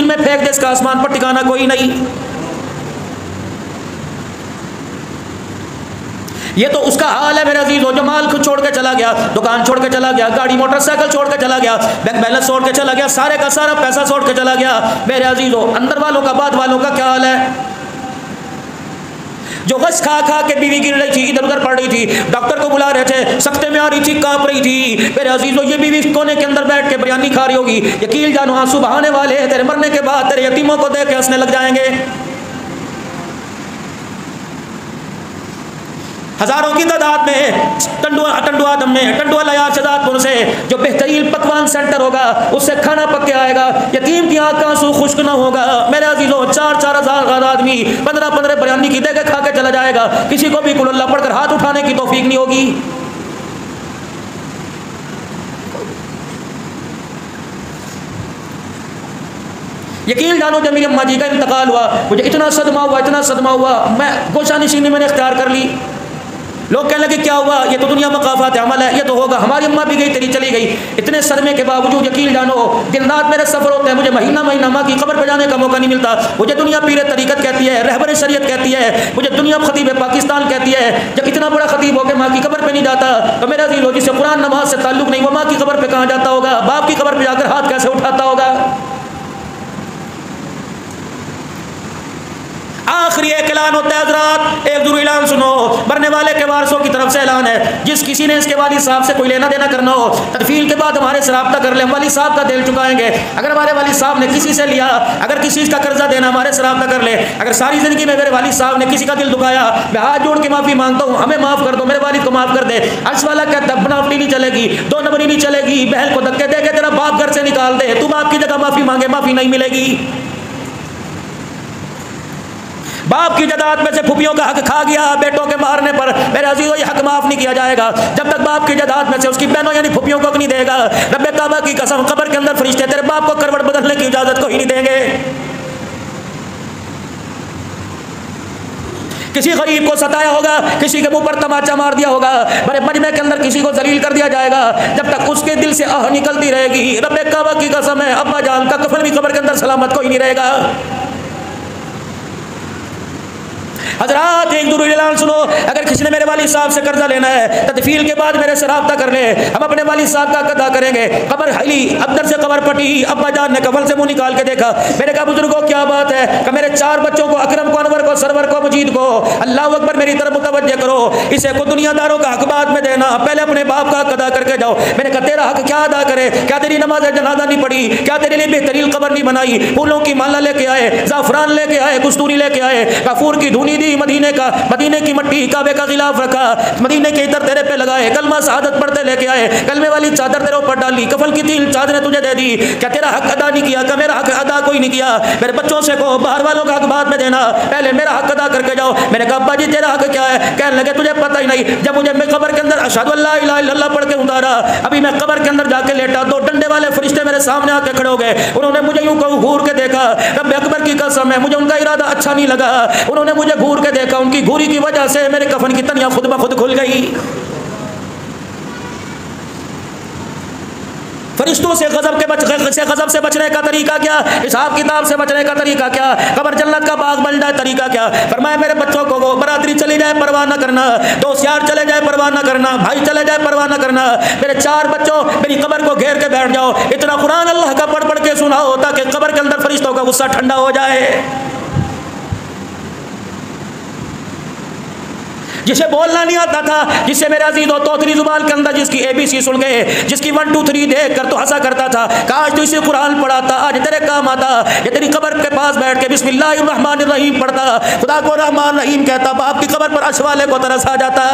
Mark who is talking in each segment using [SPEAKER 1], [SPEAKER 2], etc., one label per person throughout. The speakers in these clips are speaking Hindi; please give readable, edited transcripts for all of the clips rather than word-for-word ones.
[SPEAKER 1] झील में फेंक दे, इसका आसमान पर ठिकाना कोई नहीं। ये तो उसका हाल है मेरे अजीजों, जो माल को छोड़ के चला गया, दुकान छोड़ के चला गया, गाड़ी मोटरसाइकिल छोड़ के चला गया, बैंक बैलेंस छोड़ के चला गया, सारे का सारा पैसा छोड़ के चला गया। मेरे अजीजों, अंदर वालों का बाद वालों का क्या हाल है? जो गश खा खा के बीवी गिर रही थी, इधर उधर पड़ रही थी, डॉक्टर को बुला रहे थे, सख्ते में आ रही थी, कांप रही थी। मेरे अजीजों, ये बीवी कोने के अंदर बैठ के बिरयानी खा रही होगी। यकीन जानो आंसू बहाने वाले तेरे मरने के बाद तेरे यतीमों को देख के हंसने लग जाएंगे। हजारों की तादाद में टंडुआ दम में टंडुआ लयार शहजादपुर से जो बेहतरीन पकवान सेंटर होगा, उससे खाना पक के आएगा। यतीम की आंख का आंसू खुश्क न होगा। मेरे अजीजों, 4-4 हजार आदमी 15-15 बिरयानी की देके खा के चला जाएगा। किसी को भी कुल अल्लाह पढ़कर हाथ उठाने की तौफीक नहीं होगी। यकीन जानो, जब मेरी अम्मा जी का इंतकाल हुआ, मुझे इतना सदमा हुआ, मैं गोशा निशीनी मैंने इख्तियार कर ली। लोग कहने लगे क्या हुआ, ये तो दुनिया में काफात अमल है, ये तो होगा। हमारी अम्मा भी गई, तेरी चली गई। इतने सदमे के बावजूद यकीन जानो, दिन रात मेरे सफर होते हैं, मुझे महीना महीना माँ की कब्र पर जाने का मौका नहीं मिलता। मुझे दुनिया पीर तरीकत कहती है, रहबर शरीयत कहती है, मुझे दुनिया खतीब पाकिस्तान कहती है। जब इतना बड़ा खतीब होकर माँ की कब्र पर नहीं जाता, तो मेरा दिल हो जिसे कुरान नमाज से ताल्लुक नहीं, वो माँ की कब्र पर कहाँ जाता होगा? बाप की कब्र पर जाकर हाथ कैसे उठाता होगा? आखिरी एक ऐलान होता है हजरात, एक जरूर ऐलान सुनो, मरने वाले के वारसों की तरफ से ऐलान है। जिस किसी ने इसके वालिद साहब से कोई लेना देना करना हो, तदफीन के बाद हमारे से राब्ता कर ले, हम वालिद साहब का दिल चुकाएंगे। अगर हमारे वालिद साहब ने किसी से लिया, अगर किसी का कर्जा देना, हमारे से राब्ता कर ले। अगर सारी जिंदगी में मेरे वालिद साहब ने किसी का दिल दुखाया, मैं हाथ जोड़ के माफी मांगता हूँ, हमें माफ कर दो, मेरे वालिद को माफ कर दे। अर्श वाला कहता है बनावटी नहीं चलेगी, 2 नंबरी नहीं चलेगी, बहन को धक्के दे के तेरा बाप घर से निकाल दे, तू बाप की जगह माफी मांगे, माफी नहीं मिलेगी। बाप की जायदाद में से फुफियों का हक खा गया बेटों के मारने पर, मेरे अजीजों, ये हक माफ नहीं किया जाएगा जब तक बाप की जायदाद में से उसकी बहनों यानी फुफियों को नहीं देगा। रब्बे काबा की कसम, कब्र के अंदर फरिश्ते तेरे बाप को करवट बदलने की इजाजत को ही नहीं देंगे। किसी गरीब को सताया होगा, किसी के मुंह पर तमाचा मार दिया होगा, बड़े मजमे के अंदर किसी को जलील कर दिया जाएगा, जब तक उसके दिल से आह निकलती रहेगी, रब्बे काबा की कसम है, अब्बा जान का कफन भी कब्र के अंदर सलामत कोई नहीं रहेगा। हजरात, एक जरूरी ऐलान सुनो, अगर किसी ने मेरे वालिद साहब से कर्जा लेना है, तदफील के बाद मेरे से राब्ता कर ले, हम अपने वालिद साहब का अदा करेंगे। कब्र हिली, अंदर से कब्र फटी, अब्बा जान ने कफन से मुंह निकाल के देखा। मैंने कहा बुजुर्गों क्या बात है? कि मेरे 4 बच्चों को, अकरम को, अनवर को, सरवर को, मजीद को, अल्लाह अकबर, मेरी तरफ मुतवज्जह करो, इसे को दुनियादारों का हक बाद में देना, पहले अपने बाप का हक अदा करके जाओ। मैंने कहा तेरा हक क्या अदा करे? क्या तेरी नमाज जनाजा नहीं पढ़ी? क्या तेरे लिए बेहतरीन कब्र नहीं बनाई? फूलों की माला लेके आए, जाफरान लेके आए, कस्तूरी लेके आए, कपूर की धुनी दी, मदीने की मट्टी काबे का गिलाफ रखा, मदीने के इतर तेरे पे लगाए, कलमा शहादत पढ़ते लेके आए, कलमे वाली चादर तेरे ऊपर डाली, कफन की 3 चादरें तुझे दे दी। क्या तेरा हक अदा नहीं किया? क्या मेरा हक अदा कोई नहीं किया? मेरे बच्चों से कहो बाहर वालों का हक बाद में देना, पहले मेरा हक अदा करके जाओ। मैंने कहा अब्बा जी तेरा हक क्या है? कहने लगे तुझे पता ही नहीं, जब मुझे मैं कब्र के अंदर अशहदु अल्ला इलाहा इल्लल्लाह पढ़ के उतारा, अभी मैं कब्र के अंदर जाके लेटा, 2 डंडे वाले फरिश्ते मेरे सामने आके खड़े हो गए। उन्होंने मुझे यूं घूर के देखा, रब्बे अकबर की कसम है, मुझे उनका इरादा अच्छा नहीं लगा। उन्होंने मुझे घूर के देखा, उनकी घूरी की वजह से मेरे कफन की तनिया खुद ब खुद खुल गई। फरिश्तों से गजब से बचने का तरीका क्या? हिसाब किताब से बचने का तरीका क्या? कब्र जन्नत का बाग बन जाए तरीका क्या? फरमाया मेरे बच्चों को, वो बरादरी चली जाए परवाह न करना, दोस्त यार चले जाए परवाह न करना, भाई चले जाए परवाह न करना, मेरे 4 बच्चों मेरी कब्र को घेर के बैठ जाओ, इतना कुरान अल्लाह का पढ़ पढ़ के सुनाओ ताकि कब्र के अंदर फरिश्तों का गुस्सा ठंडा हो जाए। जिसे बोलना नहीं आता था, जिससे मेरे अजीजों तोतरी जुबान के अंदर जिसकी ABC सुन गए, जिसकी 1 2 3 देख कर तो हंसा करता था, काश तू इसे कुरान पढ़ाता, आज तेरे काम आता। ये तेरी कब्र के पास बैठ के बिस्मिल्लाहिर्रहमानिर्रहीम पढ़ता, खुदा को रहमान रहीम कहता, बाप की कब्र पर अर्श वाले को तरस आ जाता।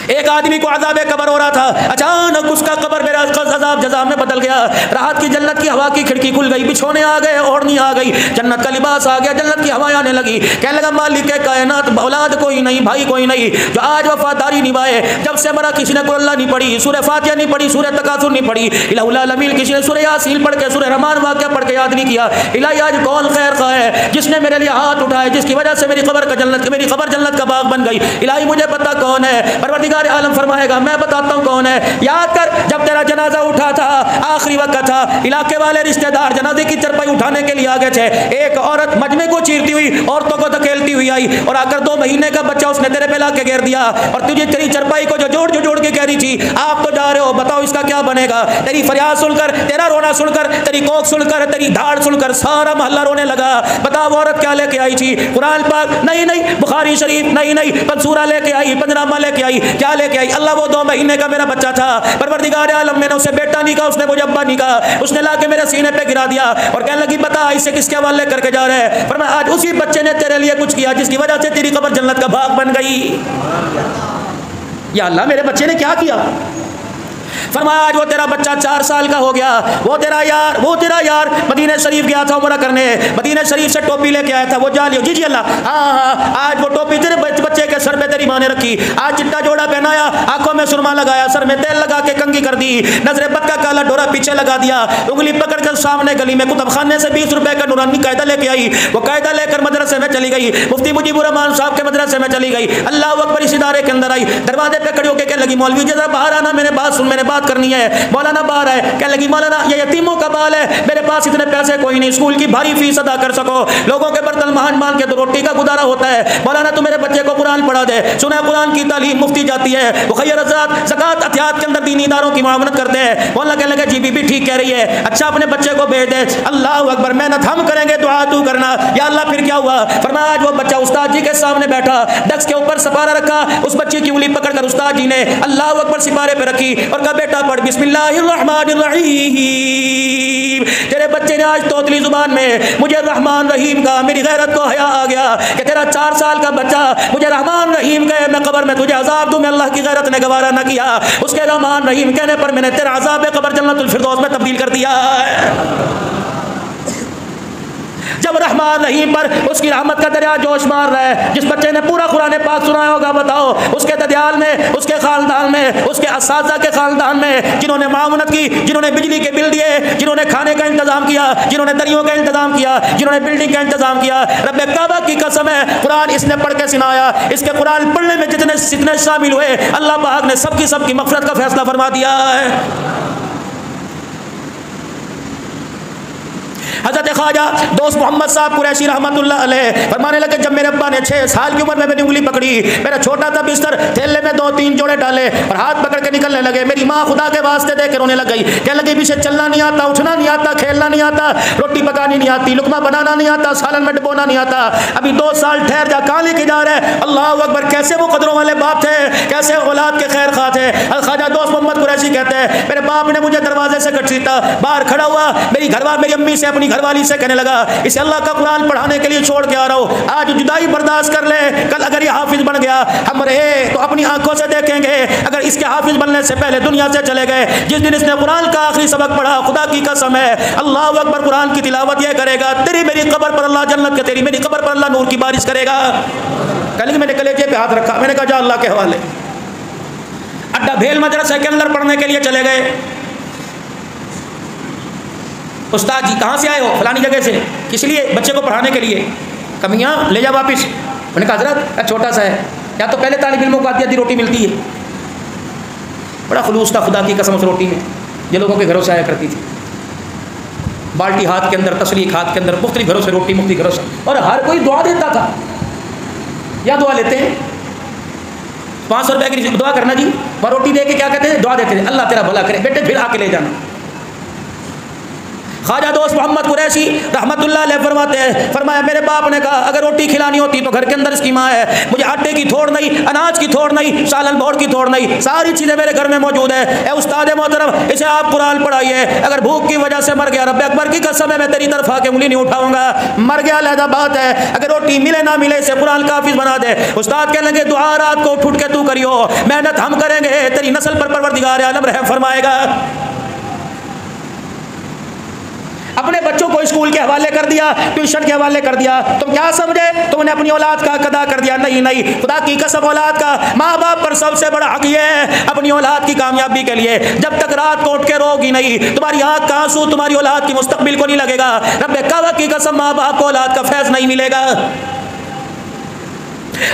[SPEAKER 1] एक आदमी को अज़ाब कब्र हो रहा था, अचानक उसका कब्र मेरा अज़ाब जज़ा में बदल गया। राहत की जन्नत की हवा की खिड़की खुल गई, बिछोने आ गए, ओढ़नी आ गई, जन्नत का लिबास आ गया, जन्नत की हवाएं आने लगी। कहने लगा मालिक के कायनात, औलाद कोई नहीं, भाई कोई नहीं, जो आज वफादारी निभाए, जब से मरा किसी ने कुरान नहीं पढ़ी, सूरह फातिहा नहीं पढ़ी, सूरह तकासुर नहीं पढ़ी, इलाहुल आलमीन किसी ने सूरह यासीन पढ़ के, सूरह रहमान वाक़िया पढ़ के याद नहीं किया। इलाही आज कौन खैर खा है जिसने मेरे लिए हाथ उठाए, जिसकी वजह से मेरी कब्र जन्नत का बाग बन गई। इलाही मुझे पता कौन है, परवरदिगार परवरदिगार आलम फरमाएगा मैं बताता हूँ कौन है। याद कर जब तेरा जनाजा उठा था, आखिरी वक्त था, इलाके वाले रिश्तेदार जनाजे की चरपाई उठाने के लिए आ गए थे। एक औरत मजमे को चीरती हुई औरतों को धकेलती हुई आई और आकर 2 महीने का बच्चा उसने तेरे पे ला के घेर दिया और तुझे तेरी चरपाई को जो जोड़ के कह रही थी आप तो जा रहे हो, बताओ इसका क्या बनेगा। तेरी फरियाद सुनकर, तेरा रोना सुनकर, तेरी कोख सुनकर, तेरी धाड़ सुनकर सारा मोहल्ला रोने लगा। बताओ वो औरत क्या लेके आई थी? कुरान पाक नहीं, बुखारी शरीफ नहीं, मंसूरा लेके आई, पंजनामा लेके आई। क्या लेके आई? अल्लाह वो 2 महीने का मेरा बच्चा था, परवरदिगार आलम मैंने उसे बेटा नहीं कहा, उसने मुझे अब्बा नहीं कहा, उसने ला के मेरे सीने पे गिरा दिया और कहने लगी बता इसे किसके हवाले करके जा रहे हैं। पर मैं आज उसी बच्चे ने तेरे लिए कुछ किया जिसकी वजह से तेरी कब्र जन्नत का बाग बन गई। या अल्लाह मेरे बच्चे ने क्या किया? फरमाया आज वो तेरा बच्चा 4 साल का हो गया, वो तेरा यार मदीना शरीफ गया था उम्रा करने, मदीना शरीफ से टोपी लेके आया था, वो जा लियो। जी अल्लाह, हाँ आज वो टोपी तेरे बच्चे के सर पे तेरी माँ ने रखी, आज चिट्टा जोड़ा पहनाया, आंखों में सुरमा लगाया, सर में तेल लगा के कंघी कर दी, नजरे बद का काला डोरा पीछे लगा दिया, उंगली पकड़ कर सामने गली में कुतुब खाने से 20 रुपए का नूरानी कायदा लेके आई। वो कायदा लेकर मदरसे में चली गई, मुफ्ती मुजीबुर रहमान साहब के मदरसे में चली गई। अल्लाह अकबर इस इदारे के अंदर आई, दरवाजे पे खड़ी होकर कहने लगी मौलवी जरा बाहर आना, मैंने बात सुन, मैंने बात करनी है। मौलाना बाहर है, कहने लगी मौलाना ये यतीमों का बाल है, मेरे पास इतने पैसे कोई नहीं, स्कूल की भारी फीस अदा कर सको, लोगों के बर्तन मान के तो रोटी का गुजारा होता है। मौलाना तू मेरे बच्चे को कुरान पढ़ा दे। सुना कुरान की तालीम मुफ्ती जाती है, मुखैर आजाद ज़कात अतियात के अंदर दीनी इदारों की मुआवनत करते हैं। मौलाना कहने लगे जी बीबी ठीक कह रही है, अच्छा अपने बच्चे को भेज दे। अल्लाह अकबर, मेहनत हम करेंगे, दुआ तू करना। या अल्लाह फिर क्या हुआ? फरमाया आज वो बच्चा उस्ताद जी के सामने बैठा, डेस्क के ऊपर सपारा रखा, उस बच्चे की उंगली पकड़कर उस्ताद जी ने अल्लाह अकबर सिपारे पे रखी और कहा बेटा पढ़ बिस्मिल्लाहिर्रहमानिर्रहीम। तेरे बच्चे ने आज तोतली जुबान में मुझे रहमान रहीम का, मेरी गैरत को हया आ गया कि तेरा 4 साल का बच्चा मुझे रहमान रहीम कहे, मैं कब्र में तुझे अजाब दूं, मैं अल्लाह की गैरत ने गवारा न किया। उसके रहमान रहीम कहने पर मैंने तेरा अजाब कब्र जन्नतुल फिरदौस में तब्दील कर दिया। जब रहमान रहीम पर उसकी रहमत का दरिया जोश मार रहा है, जिस बच्चे ने पूरा कुरान पाक सुनाया होगा, बताओ उसके ददियाल में, उसके खानदान में, उसके असातिज़ा के खानदान में जिन्होंने मामूनत की, जिन्होंने बिजली के बिल दिए, जिन्होंने खाने का इंतजाम किया, जिन्होंने दरियों का इंतजाम किया, जिन्होंने बिल्डिंग का इंतजाम किया, रब्बे काबा की कसम है कुरान इसने पढ़ के सुनाया, इसके कुरान पढ़ने में जितने शामिल हुए अल्लाह पाक ने सबकी मग़फ़िरत का फैसला फरमा दिया है। हज़रत ख्वाजा दोस्त मोहम्मद साहब कुरैशी रहमतुल्लाह अलैह फरमाने लगे जब मेरे अब्बा ने 6 साल की उम्र में मेरी उंगली पकड़ी, मेरा छोटा सा बिस्तर थैले में 2-3 जोड़े डाले और हाथ पकड़ के निकलने लगे, मेरी माँ खुदा के वास्ते देख के रोने लग गई। कहने लगी पीछे चलना नहीं आता, उठना नहीं आता, खेलना नहीं आता, रोटी पकानी नहीं आती, लुकमा बनाना नहीं आता, सालन में डुबोना नहीं आता, अभी 2 साल ठहर जा, कहाँ लेके जा रहे हैं? अल्लाह अकबर, कैसे वो कदरों वाले बाप थे, कैसे औलाद के खैर खा थे। ख्वाजा दोस्त मोहम्मद कुरैशी कहते हैं मेरे बाप ने मुझे दरवाजे से घसीटा, बाहर खड़ा हुआ, मेरी अम्मी से, अपनी घरवाली से कहने लगा इसे अल्लाह का कुरान पढ़ाने के लिए छोड़ के आ रहा हूँ, आज जुदाई बर्दाश्त कर ले, कल अगर ये हाफिज बन गया हम रहे तो अपनी आंखों से देखेंगे, अगर इसके हाफिज बनने से पहले दुनिया से चले गए। जिस दिन इसने कुरान का आखिरी सबक पढ़ा, खुदा की कसम है अल्लाह अकबर, कुरान की तिलावत ये करेगा, तेरी मेरी कब्र पर अल्लाह जन्नत के, तेरी मेरी कब्र पर अल्लाह नूर की बारिश करेगा। कल मैंने कलेजे पे हाथ रखा, मैंने कहा जा अल्लाह के हवाले। अड्डा भेल मदरसे के अंदर पढ़ने के लिए चले गए, उस्ताद जी कहाँ से आए हो? फलानी जगह से। किस लिए? बच्चे को पढ़ाने के लिए। कमियाँ ले जा वापिस। मैंने कहा हज़रत छोटा सा है, या तो पहले तालिब इल्मों को आधी आधी रोटी मिलती है। बड़ा खुलूस था खुदा की कसम उस रोटी में, जो लोगों के घरों से आया करती थी, बाल्टी हाथ के अंदर, तसलीक हाथ के अंदर, मुख्तलिफ घरों से रोटी, मुख्तलिफ घरों से, और हर कोई दुआ देता था। या दुआ लेते हैं 500 रुपये की दुआ करना जी, वह रोटी दे के क्या कहते हैं? दुआ देते थे, अल्लाह तेरा भला करे बेटे, फिर आके ले जाना। ख्वाजा दोस्त मोहम्मद कुरैशी रहमतुल्लाह अलैह फरमाते हैं, फरमाया मेरे बाप ने कहा अगर रोटी खिलानी होती तो घर के अंदर इसकी माँ है, मुझे आटे की थोड़ नहीं, अनाज की थोड़ नहीं, सालन भोर की थोड़ नहीं, सारी चीज़ें मेरे घर में मौजूद है। ए उस्ताद मोहतरम, इसे आप कुरान पढ़ाइए, अगर भूख की वजह से मर गया, रब्बे अकबर की कसम है मैं तेरी तरफ आके उंगली नहीं उठाऊंगा, मर गया अलहदा बात है, अगर रोटी मिले ना मिले इसे कुरान का हाफिज बना दे। उस्ताद कहने लगे दुआ रात को उठ के तू करियो, मेहनत हम करेंगे, तेरी नस्ल पर परवरदिगार आलम रहम फरमाएगा। अपने बच्चों को स्कूल के हवाले कर दिया, ट्यूशन के हवाले कर दिया, तुम क्या समझे तुमने अपनी औलाद का कदा कर दिया? नहीं, खुदा की कसम औलाद का, माँ बाप पर सबसे बड़ा हक ये है अपनी औलाद की कामयाबी के लिए, जब तक रात को उठ के रोगी नहीं, तुम्हारी आँख का आंसू तुम्हारी औलाद की मुस्तकबिल को नहीं लगेगा, रब्बे काबा की कसम माँ बाप को औलाद का फैज़ नहीं मिलेगा।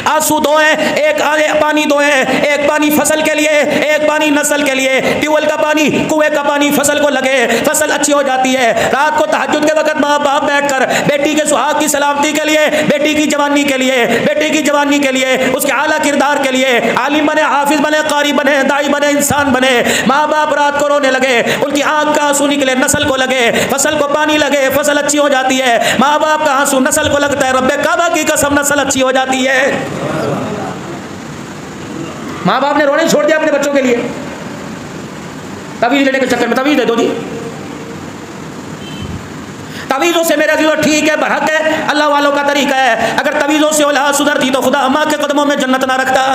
[SPEAKER 1] आंसू दो हैं, एक पानी दो है, एक पानी फसल के लिए, एक पानी नस्ल के लिए। ट्यूबवेल का पानी, कुएं का पानी फसल को लगे, फसल अच्छी हो जाती है। रात को तहज्जुद के वक्त माँ बाप बैठकर बेटी के सुहाग की सलामती के लिए, बेटी की जवानी के लिए, बेटी की जवानी के लिए, उसके आला किरदार के लिए, आलिम बने, हाफिज बने, कारी बने, दाई बने, इंसान बने। माँ बाप रात को रोने लगे, उनकी आंख का आंसू निकले, नस्ल को लगे, फसल को पानी लगे, फसल अच्छी हो जाती है। माँ बाप का आंसू नस्ल को लगता है, रब्बे काबा की कसम नस्ल अच्छी हो जाती है। माँ बाप ने रोने छोड़ दिया अपने बच्चों के लिए, तवीज लेने के चक्कर में। तवीज दे दो जी, तवीज़ों से मेरा जीवन ठीक है, बहक है, अल्लाह वालों का तरीका है। अगर तवीज़ों से औलाद सुधरती तो खुदा अम्मा के कदमों में जन्नत ना रखता।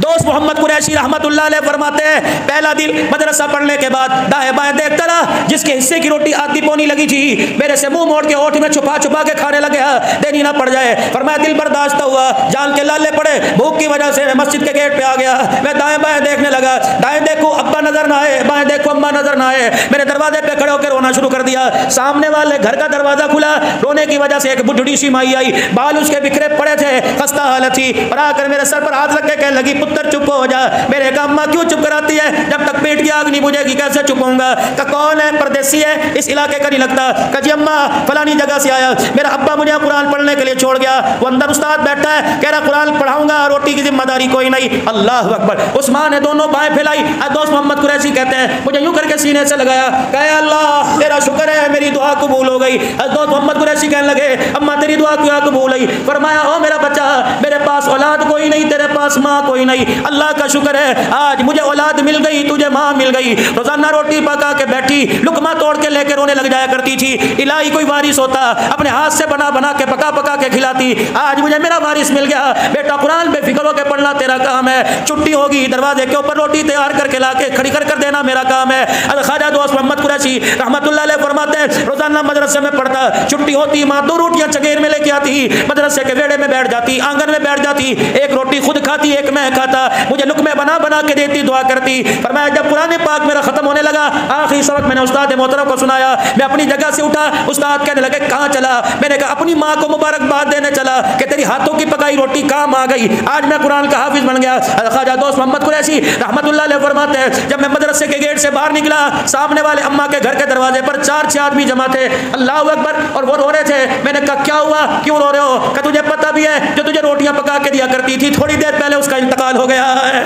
[SPEAKER 1] दोस्त मोहम्मद कुरैशी रहमतुल्लाह अलैह फरमाते हैं, पहला दिन मदरसा पढ़ने के बाद दाएं बाएं देखता रहा, जिसके हिस्से की रोटी आधी पौनी लगी थी मेरे से मुंह मोड़ के ओठ में छुपा छुपा के खाने लगे, देनी ना पड़ जाए। फरमाया दिल बर्दाश्त हुआ, जान के लाले पड़े, भूख की वजह से मैं मस्जिद के गेट पे आ गया। मैं दाएं बाएं देखने लगा, दाएं देखो अब्बा नजर ना आए, बाएं देखो अम्मा नजर ना आए। मेरे दरवाजे पे खड़े होकर रोना शुरू कर दिया। सामने वाले घर का दरवाजा खुला, रोने की वजह से एक बुढ़ी सी माई आई, बाल उसके बिखरे पड़े थे, खस्ता हालत थी, और आकर मेरे सर पर हाथ रख के कहने लगी, पुत्र चुप हो जा। मेरे कहा अम्मा क्यों चुप कराती है, जब तक पेट की आग नहीं बुझेगी कैसे चुप होऊंगा। का कौन है, परदेसी है, इस इलाके का नहीं लगता। का जी अम्मा फलानी जगह से आया, मेरा अब्बा मुझे कुरान पढ़ने के लिए छोड़ गया। वो अंदर उस्ताद बैठा है, कह रहा कुरान पढ़ाऊंगा, रोटी की जिम्मेदारी कोई नहीं। अल्लाह अकबर। उस्मान ने दोनों बाएं फैलाई। दोस्त मोहम्मद कुरैशी कहते हैं, मुझे यूं करके सीने से लगाया, कहे अल्लाह तेरा शुक्र है मेरी दुआ कबूल हो गई। दोस्त मोहम्मद कुरैशी कहने लगे, अम्मा तेरी दुआ क्यों कबूल हुई। फरमाया, ओ मेरा बच्चा, मेरे पास औलाद कोई नहीं, तेरे पास माँ कोई नहीं, अल्लाह का शुक्र है आज मुझे औलाद मिल गई, तुझे माँ मिल गई। रोजाना रोटी पका के बैठी, लुकमा तोड़ के लेकर रोने लग जाया करती थी। इलाही कोई वारिस होता, अपने हाथ से बना बना के पका पका के खिलाती। आज मुझे मेरा वारिस मिल गया, बेटा कुरान बेफिक्र होकर पढ़ना तेरा काम है। छुट्टी होगी दरवाजे के ऊपर रोटी तैयार करके लाके खड़ी कर देना मेरा काम है। ख्वाजा दोस्त मोहम्मद कुरैशी रहमतुल्लाह अलैह फरमाते हैं, रोजाना मदरसे में पढ़ता, छुट्टी होती माँ 2 रोटियां चगेर में लेके आती, मदरसे के वेड़े में बैठ जाती, आंगन में बैठ जाती, एक रोटी खुद खाती, एक मैं खाता, मुझे लुकमे बना बना के देती, दुआ करती। फरमाया जब कुरान पाक मेरा खत्म होने लगा, आखिरी सबक मैंने उस्ताद मोहतरम को सुनाया, मैं अपनी जगह से उठा, उस्ताद कहने लगे कहाँ चला। मैंने कहा अपनी माँ को मुबारकबाद देने चला कि तेरी हाथों की पकाई रोटी काम आ गई, आज मैं कुरान का हाफिज बन गया। ख्वाजा दोस्त मोहम्मद कुरैशी रहमतुल्लाह अलैह फरमाते हैं, जब मैं मदरसे के गेट से बाहर निकला, सामने वाले अम्मा के घर के दरवाजे पर 4-6 आदमी जमा थे, अल्लाह अकबर, और वो रो रहे थे। मैंने कहा क्या हुआ, क्यों रो रहे हो। कि तुझे पता भी है जो तुझे रोटियां पका के दिया करती थी, थोड़ी देर पहले उसका इंतकाल हो गया है।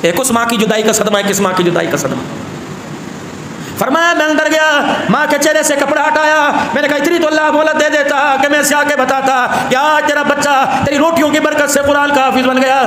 [SPEAKER 1] एक उस माँ की जुदाई का सदमा है, किस माँ की जुदाई का सदमा। फरमाया मैं अंदर गया, माँ के चेहरे से कपड़ा हटाया, मैंने कहा इतनी तो अल्लाह मोहलत दे देता कि मैं से आके बताता कि आज तेरा बच्चा तेरी रोटियों की बरकत से कुरान का हाफिज बन गया।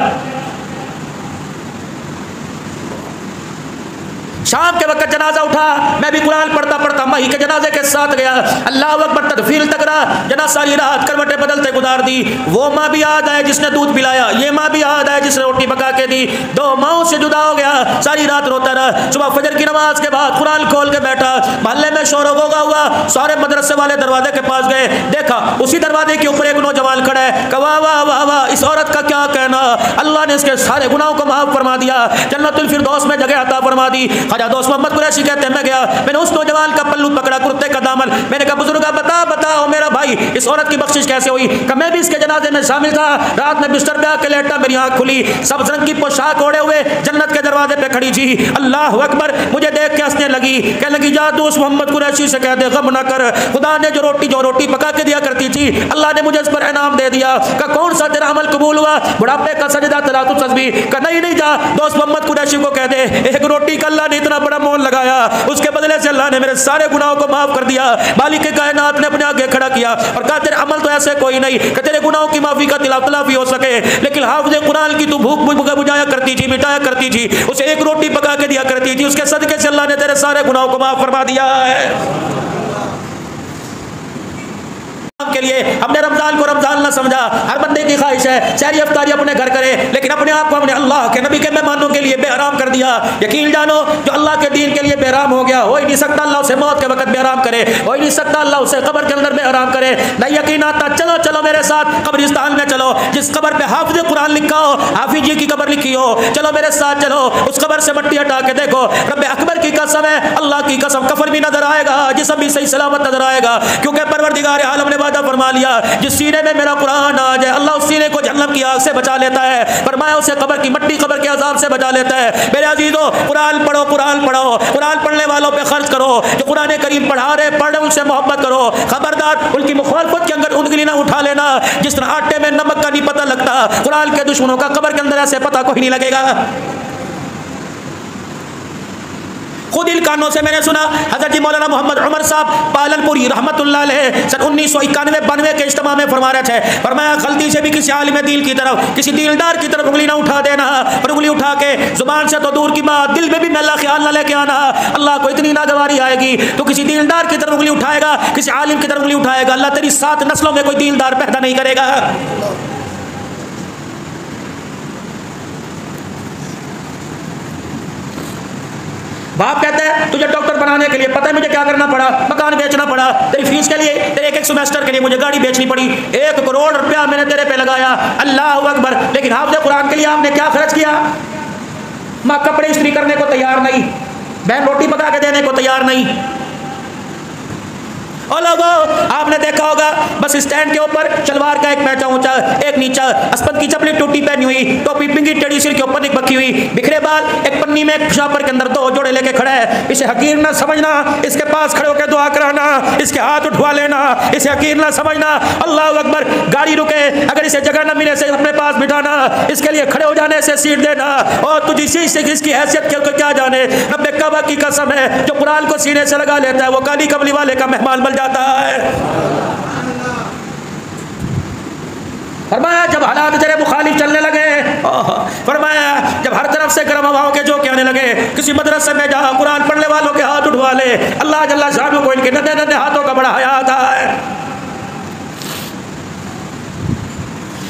[SPEAKER 1] शाम के वक्त जनाजा उठा, मैं भी कुरान पढ़ता पढ़ता माही के जनाजे के साथ गया। अल्लाह अकबर, तदफील तक रहा, जना सारी रात करवटें बदलते गुजार दी। वो माँ भी याद आए जिसने दूध पिलाया, ये माँ भी याद आए जिसने रोटी पका के दी। 2 माओं से जुदा हो गया, सारी रात रोता रहा। सुबह फजर की नमाज के बाद कुरान खोल के बैठा, मोहल्ले में शोर होगा हुआ, सारे मदरसे वाले दरवाजे के पास गए, देखा उसी दरवाजे के ऊपर एक नौजवान खड़ा है। कहा वाह वाह वाह, इस औरत का क्या कहना, अल्लाह ने इसके सारे गुनाहों को माफ फरमा दिया, जन्नतुल फिरदौस में जगह अता फरमा दी। दोस्त मोहम्मद कुरैशी कहते हैं, मैं गया, मैंने उस नौजवान का पल्लू पकड़ा, कुर्ते का दामन, मैंने कहा बुजुर्ग बताओ मेरा भाई, इस औरत की बख्शिश कैसे हुई। कि मैं भी इसके जनाजे में शामिल था, रात में बिस्तर पे आके लेटा, मेरी आंख खुली, सब्ज रंग की पोशाक ओढ़े हुए जन्नत के दरवाजे पे खड़ी थी। अल्लाह अकबर, मुझे देख के हंसने लगी, कहने लगी जा दोस्त मोहम्मद कुरैशी से कह दे गम ना कर, खुदा ने जो रोटी पका के दिया करती थी, अल्लाह ने मुझे इस पर इनाम दे दिया। का कौन सा तेरा अमल कबूल हुआ, बुढ़ापे का सजदा, तलातुत तस्बीह। का नहीं जा, दोस्त मोहम्मद कुरैशी को कह दे एक रोटी का अल्लाह ने इतना बड़ा मोल लगाया, उसके बदले से अल्लाह ने मेरे सारे गुनाहों को माफ कर दिया। मालिक के कायनात ने अपने आगे खड़ा किया और कहा तेरे अमल तो ऐसे कोई नहीं कि तेरे गुनाहों की माफी का तलाफी हो सके, लेकिन हाफिज़ कुरान की तू भूख बुझाया करती थी, मिटाया करती थी, उसे एक रोटी पका के दिया करती थी, उसके सदके से अल्लाह ने तेरे सारे गुनाहों को माफ फरमा दिया है। के लिए हमने रमजान को रमजान ना समझा। हर बंदे की ख्वाहिश है शहरी अफ्तारी अपने घर करे, लेकिन अपने आप को हमने अल्लाह के नबी के मेहमानों के लिए बेहराम कर दिया। यकीन जानो जो अल्लाह के दीन के लिए बेहराम हो गया, हो ही नहीं सकता अल्लाह उसे मौत के वक्त बेहराम करे, हो ही नहीं सकता अल्लाह उसे कब्र के अंदर बेहराम करे। नहीं यकीन आता, चलो चलो मेरे साथ कब्रिस्तान में चलो, जिस कब्र पे हाफिज कुरान लिखा हो, हाफिज जी की कब्र लिखी हो, चलो मेरे साथ चलो, उस कब्र से मट्टी हटा के देखो, रब्बे अकबर की कसम है, अल्लाह की कसम, कफन भी नजर आएगा, जिस्म भी सही सलामत नजर आएगा, क्योंकि परवरदिगार आलम ने वादा फरमा लिया, जिस सीने में मेरा कुरान आ जाए अल्लाह उस सीने को जहन्नम की आग से बचा लेता है, फरमाया उसे कब्र की मट्टी, कब्र के अजाब से बचा लेता है। मेरे अजीजों, कुरान पढ़ो, कुरान पढ़ो, कुरान पढ़ने वालों पे खर्च करो, जो कुरान करीम पढ़ा रहे पढ़ उनसे मोहब्बत करो, खबरदार उनकी मुखालफत के अंदर उंगली ना उठा लेना, जिस तरह आटे में नमक का नहीं पता लगता, कुरान के दुश्मनों का कब्र के अंदर ऐसे पता कोई नहीं लगेगा। खुद इन कानों से मैंने सुना, हज़रत मौलाना मोहम्मद उमर साहब पालनपुरी रहमतुल्लाह अलैह सन 1991-92 के इज्तिमा में फरमा रहे थे, फरमाया गलती से भी किसी आलिम दीन की तरफ, किसी दीनदार की तरफ उंगली ना उठा देना, और उंगली उठा के जुबान से तो दूर की बात दिल में भी मैला ख्याल ना लेके आना, अल्लाह को इतनी नागवारी आएगी तो किसी दीनदार की तरफ उंगली उठाएगा, किसी आलिम की तरफ उंगली उठाएगा, अल्लाह तेरी 7 नस्लों में कोई दीनदार पैदा नहीं करेगा। बाप कहता है तुझे डॉक्टर बनाने के लिए पता है मुझे क्या करना पड़ा, मकान बेचना पड़ा, तेरी फीस के लिए, तेरे एक सेमेस्टर के लिए मुझे गाड़ी बेचनी पड़ी, 1 करोड़ रुपया मैंने तेरे पे लगाया, अल्लाह अकबर, लेकिन हाफ़िज़ कुरान के लिए आपने क्या खर्च किया? माँ कपड़े इस्त्री करने को तैयार नहीं, बहन रोटी पका के देने को तैयार नहीं। और लोगों, आपने देखा होगा बस स्टैंड के ऊपर शलवार का एक पैचा ऊंचा एक नीचा, अस्पत की चपली टूटी पहनी हुई, टोपी पिंगी टेढ़ी सिर के ऊपर एक बखी हुई, बिखरे बाल, एक पन्नी में एक शापर के अंदर 2 जोड़े लेके खड़ा है। इसे हकीर ना समझना, इसके पास खड़े होकर दुआ कराना, इसके हाथ उठवा लेना, इसे हकीर ना समझना। अल्लाह अकबर, गाड़ी रुके अगर इसे जगह न मिले से अपने पास बिठाना, इसके लिए खड़े हो जाने से सीट देना, और तुझ इसी से इसकी हैसियत के क्या जाने। रब्बे काबा की कसम है, जो कुरान को सीने से लगा लेता है वो काली कमली वाले का मेहमान बन जाता है। फरमाया जब हालात तेरे मुखालिफ चलने लगे, फरमाया जब हर तरफ से गर्म हवाओं के झोंके आने लगे, किसी मदरसे में जा कुरान पढ़ने वालों के हाथ उठवा ले, अल्लाह जल्ला शानू को इनके नन्हे नन्हे हाथों का बड़ा हया आता है।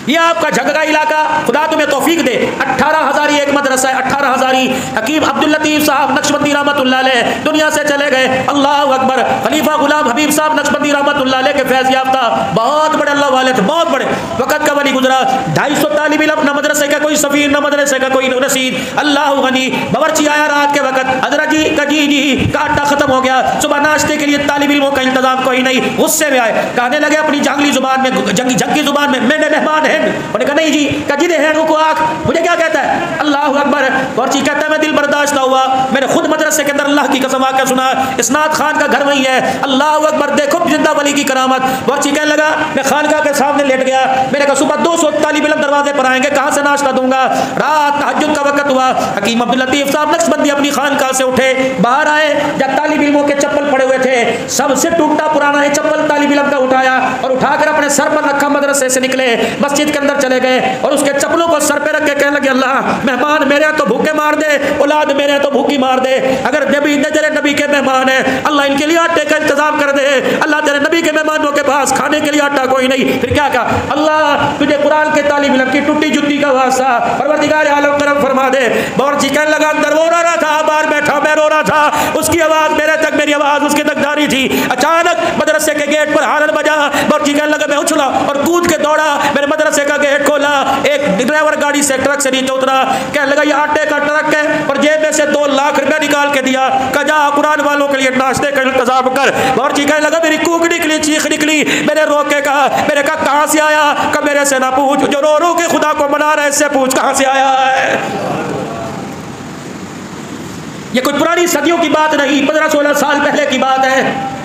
[SPEAKER 1] ये आपका झगड़ा इलाका, खुदा तुम्हें तौफीक दे, 18,000 एक मदरसा है, 18,000। हकीम अब्दुल लतीफ साहब नक्शबंदी रहमतुल्लाह अलैह दुनिया से चले गए, अल्लाह अकबर। खलीफा गुलाम हबीब साहब नक्शबंदी रहमतुल्लाह अलैह के फैज़ याफ्ता बहुत बड़े अल्लाह वाले थे, बहुत बड़े वक़्त का वली गुजरा। 250 तालिब इल्म, न मदरसे का कोई सफ़ीर, न मदरसे का कोई रसीद। अल्लाह गनी, बावर्ची आया रात के वक़्त, हज़रत जी कजी जी का आटा ख़त्म हो गया, सुबह नाश्ते के लिए तालिब इल्मों का इंतजाम कोई नहीं। गुस्से में आए, कहने लगे अपनी जंगली जुबान में, झक्की जुबान में, मेरे मेहमान उन्होंने कहा नहीं जी, कजीदे हैं को आँख, मुझे क्या कहता है? अल्लाह अकबर। वर्ची कहता है मैं दिल बर्दाश्त ना हुआ, मैंने खुद मदरसे के अंदर अल्लाह की कसम आकर सुना, इस्नाद खान का घर वही है, अल्लाह अकबर। देखो जिंदा वली की करामत। वर्ची कहने लगा मैं खानका के सामने लेट गया, मैंने कहा सुबह 200 तालिब इल्म दरवाजे पर आएंगे, कहाँ से नाश्ता दूंगा? रात तहज्जुद का वक्त हुआ, हकीम अब्दुल लतीफ साहब नक्शबंदी अपनी खानका से उठे, बाहर आए, जब तालिब इल्मों के चप्पल पड़े हुए थे, सबसे टूटा पुराना है चप्पल तालिब इल्म का उठाया और उठाकर अपने सर पर रखा, मदरसे से निकले, मस्जिद के अंदर चले गए और उसके चप्पलों को सर पे रख के कहने लगे अल्लाह मेहमान मेरे तो भूखे मार दे, औलाद मेरे तो भूखी मार दे, अगर नबी नजर नबी के मेहमान है अल्लाह इनके लिए आटे का इंतजाम कर दे, अल्लाह तेरे नबी के मेहमानों के पास खाने के लिए आटा कोई नहीं। फिर क्या कहा? अल्लाह तुझे कुरान के तालिब इल्म की टूटी जुत्ती का वास्ता परवरदिगार आलम करम फरमा दे। बावर्ची कहने लगा अंदर वो रो रहा था, बाहर बैठा मैं रो रहा था, उसकी आवाज मेरे तक, मेरी आवाज उसके तक जा रही थी। अचानक मदरसे के गेट पर हारन बजा, बावर्ची कहने लगा मैं उछला और कूद के दौड़ा, मेरे मदरसे का गेट खोला, एक ड्राइवर गाड़ी से ट्रक से नीचे उतरा, कहने लगा ये आटे का ट्रक है, और जेब में से 2 लाख रुपया निकाल के दिया, कहा जा कुरान वालों के लिए नाश्ते का इंतजाम कर। और जी कहने लगा मेरी कूक निकली, चीख निकली, मैंने रोक के कहा, मैंने कहा कहाँ से आया? कहा मेरे से ना पूछ, जो रो रो के खुदा को मना रहा है इससे पूछ कहाँ से आया है। ये कोई पुरानी सदियों की बात नहीं, 15-16 साल पहले की बात है।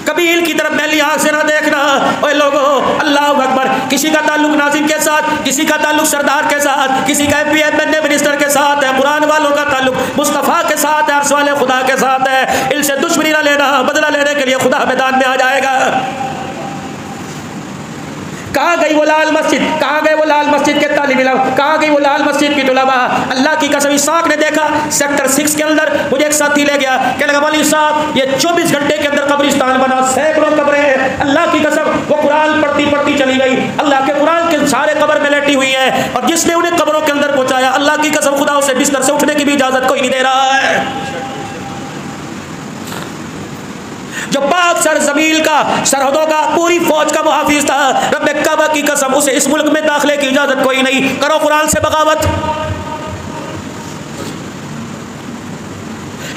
[SPEAKER 1] कबील की तरफ मैली आंख से ना देखना। ओए लोगो, अल्लाह अकबर। किसी का ताल्लुक नाजिम के साथ, किसी का ताल्लुक सरदार के साथ, किसी का MP MNA मिनिस्टर के साथ है, कुरान वालों का ताल्लुक मुस्तफ़ा के साथ है, अर्श वाले खुदा के साथ है। इनसे दुश्मनी ना लेना, बदला लेने के लिए खुदा मैदान में आ जाएगा। कहाँ गई वो लाल मस्जिद? कहाँ गए वो लाल मस्जिद के तालिब इल्म? कहाँ गई वो लाल मस्जिद की तुलबा? अल्लाह की कसम इसाक ने देखा सेक्टर 6 के अंदर, मुझे एक साथी ले गया, कहने लगा मौलवी साहब ये 24 घंटे के अंदर कब्रिस्तान बना, सैकड़ों कब्रें हैं। अल्लाह की कसम वो कुरान पढ़ती पढ़ती चली गई, अल्लाह के कुरान के सारे कब्र में लेटी हुई है, और जिसने उन्हें कब्रों के अंदर पहुंचाया अल्लाह की कसम खुदा उसे बिस्तर से उठने की भी इजाजत कोई नहीं दे रहा है। जो पाक सरजमील का, सरहदों का, पूरी फौज का मुहाफिज था। रब्बे काबा की कसम, उसे इस मुल्क में दाखिले की इजाजत कोई नहीं। करो कुरान से बगावत।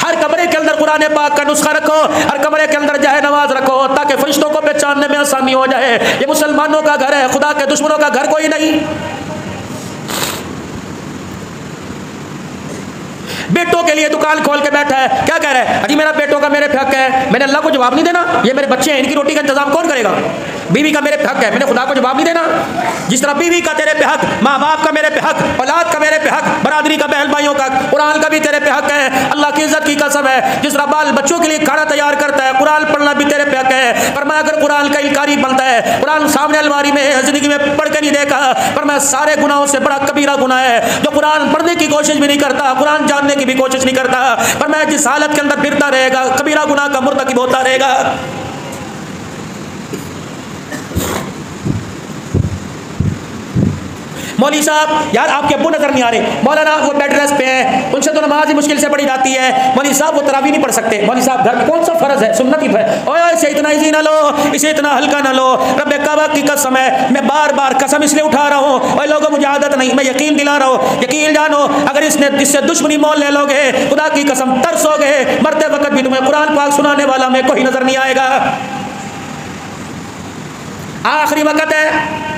[SPEAKER 1] हर कमरे के अंदर कुरान पाक का नुस्खा रखो, हर कमरे के अंदर जाए नमाज रखो, ताकि फरिश्तों को पहचानने में आसानी हो जाए। ये मुसलमानों का घर है, खुदा के दुश्मनों का घर कोई नहीं। बेटों के लिए दुकान खोल के बैठा है, क्या कह रहा है? अजी मेरा बेटों का मेरे पे हक है, मैंने अल्लाह को जवाब नहीं देना, ये मेरे बच्चे हैं, इनकी रोटी का इंतजाम कौन करेगा? बीवी का मेरे पे हक है, मैंने खुदा को जवाब नहीं देना। जिस तरह बीवी का तेरे पे हक, माँ बाप का मेरे पे हक, औलाद का मेरे पे हक, बरादरी का, बहन भाइयों का, कुरान का भी तेरे पे हक है। अल्लाह की इज्जत की कसम है, जिस तरह बाल बच्चों के लिए खाना तैयार करता है, कुरान पढ़ना भी तेरे पे हक है। पर मैं अगर कुरान का इनकारी बनता है, कुरान सामने अलमारी में जिंदगी में पढ़ के नहीं देखा, पर मैं सारे गुनाहों से बड़ा कबीरा गुनाह है। जो कुरान पढ़ने की कोशिश भी नहीं करता, कुरान जानने की भी कोशिश नहीं करता, पर मैं जिस हालत के अंदर फिरता रहेगा, कबीरा गुनाह का मुर्तकिब होता रहेगा। मौली साहब, यार आपके अब्बू नजर नहीं आ रहे, मौलाना वो बेड रेस्ट पे है, उनसे तो नमाज ही मुश्किल से पढ़ी जाती है। मौली साहब वो तरावी नहीं पढ़ सकते। मौली साहब घर में कौन सा फर्ज है? सुन्नत ही है। ओए इसे इतना इजी ना लो, इसे इतना हल्का ना लो। रब्बे काबा की कसम है, मैं बार बार कसम इसलिए उठा रहा हूँ, ओए लोगों मुझे आदत नहीं, मैं यकीन दिला रहा हूँ, यकीन जानो, अगर इससे दुश्मनी मोल ले लोगे, खुदा की कसम तरसोगे, मरते वक्त भी तुम्हें कुरान पाक सुनाने वाला में कोई नजर नहीं आएगा। आखिरी वक्त है,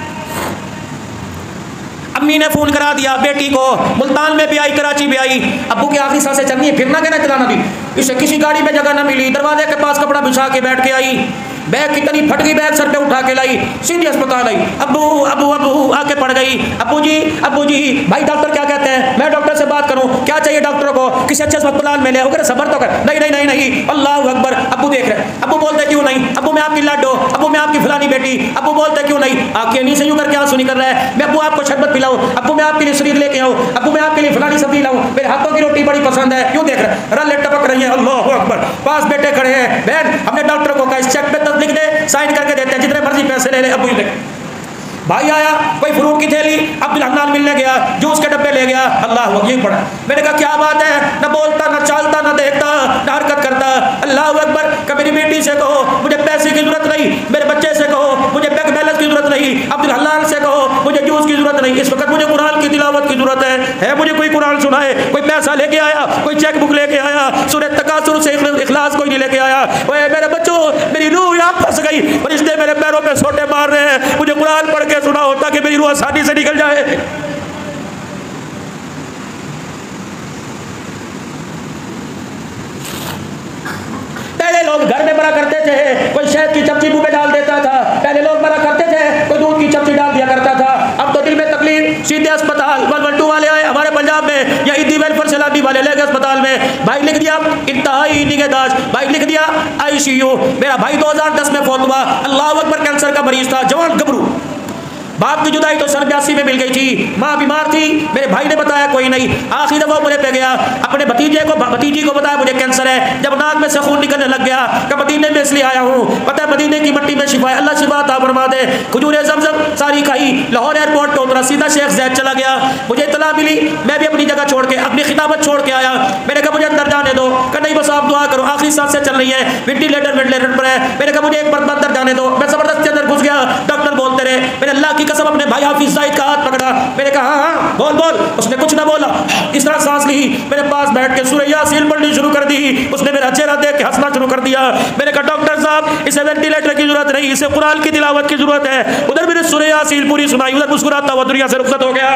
[SPEAKER 1] अम्मी ने फोन करा दिया बेटी को, मुल्तान में भी आई, कराची भी आई, अब्बू की आखिरी सांसें चलनी है, फिरना कहना चलाना भी। इसे किसी गाड़ी में जगह ना मिली, दरवाजे के पास कपड़ा बिछा के बैठ के आई, बैग कितनी फट गई, बैग सर पे उठा के लाई, सीधे अस्पताल आई। अब्बू अब्बू अब्बू आके पड़ गई। अब्बू जी भाई डॉक्टर क्या कहते हैं? मैं डॉक्टर से बात करूं, क्या चाहिए डॉक्टर को? किसी अच्छे अस्पताल में ले आओ, सबर तो कर। नहीं नहीं नहीं नहीं, अल्लाह अकबर। अब्बू देख रहे, अब्बू बोलते क्यों नहीं? अब्बू मैं आपकी लाडो, अब्बू मैं आपकी फलानी बेटी। अब्बू बोलते क्यों नहीं? आके नहीं से यूं करके आंसू निकल रहा है। मैं अब्बू आपको शरबत पिलाऊं, अब्बू मैं आपके लिए शरीर लेके आऊं, अब्बू मैं आपके लिए फलानी सब्जी लाऊं, मेरे हाथों की रोटी बड़ी पसंद है। क्यों देख रहे? रल्ले टपक रही है। अल्लाह अकबर। पास बेटे खड़े हैं। बहन हमने डॉक्टर को कहा इस चेक पे लिख दे, साइन करके देते हैं, जितने मर्जी पैसे ले ले। अब्बू ही देख, भाई आया, कोई फ्रूट की थैली, अब्दुल हन्नान मिलने गया, जूस के डब्बे ले गया। अल्लाह यही पड़ा। मैंने कहा क्या बात है, न बोलता, न चालता, न देखता, न हरकत करता। अल्लाह अकबर। कि मेरी बेटी से कहो मुझे पैसे की जरूरत नहीं, मेरे बच्चे से कहो मुझे बैंक बैलेंस की जरूरत नहीं, अब्दुल हन्नान से कहो मुझे जूस की जरूरत नहीं, इस वक्त मुझे कुरान की तिलावत की जरूरत है मुझे कोई कुरान सुनाए। कोई पैसा लेके आया, कोई चेक बुक लेके आया, सूरह तकासुर से इखलास कोई नहीं लेके आया। ओए मेरे बच्चों, मेरी रूह यहाँ फंस गई, फरिश्ते मेरे पैरों पे सोटे मार रहे हैं, मुझे कुरान पढ़ के सुना होता कि मेरी रूह आसानी से निकल जाए। पहले लोग घर में मरा करते थे, कोई शहद की चमची मुंह में डाल देता था। पहले लोग मरा करते थे, कोई दूध की चमची डाल दिया करता था। अब तो दिल में तकलीफ, सीधे अस्पताल। 112 वाले आए हमारे पंजाब में, या ईदी वेलफेयर सैलानी वाले ले गए अस्पताल में। भाई लिख दिया इंतहाई निगहदाश्त, भाई लिख दिया ICU। मेरा भाई 2010 में फौत हुआ। अल्लाह अकबर। कैंसर का मरीज था, जवान गबरू। बाप की जुदाई तो 82 में मिल गई थी, माँ बीमार थी, मेरे भाई ने बताया कोई नहीं। आखिरी दफा मुझे पे गया, अपने भतीजी को बताया मुझे कैंसर है। जब नाक में से खून निकलने लग गया, कि मदीने में इसलिए आया हूँ, पता है मदीने की मिट्टी में शिफा है, अल्लाह शिफा अता फरमा दे। खजूर ज़मज़म सारी खाई, लाहौर एयरपोर्ट पे उतरा, सीधा शेख ज़ैद चला गया। मुझे इतला मिली, मैं भी अपनी जगह छोड़ के, अपनी खिताबत छोड़ के आया। मैंने कहा मुझे अंदर जाने दो, कि नहीं बस आप दुआ करो, आखिरी सांसें चल रही है, वेंटिलेटर पर है। मैंने कहा मुझे एक बार अंदर जाने दो, मैं जबरदस्ती अंदर घुस गया। डॉक्टर बोलते रहे, मैंने अल्लाह की कसम अपने भाई हाफिज जाहिद का हाथ पकड़ा। मैंने कहा हाँ बोल बोल। उसने कुछ ना बोला, इस तरह सांस ली, मेरे पास बैठ के सूरह यासीन पढ़नी शुरू कर दी। उसने मेरा चेहरा देख के हंसना शुरू कर दिया। मैंने कहा डॉक्टर साहब इसे वेंटिलेटर की जरूरत नहीं, इसे कुरान की तिलावत की जरूरत है। उधर मैंने सूरह यासीन पूरी सुनाई, उधर मुस्कुराता हुआ दुनिया से रुखसत हो गया।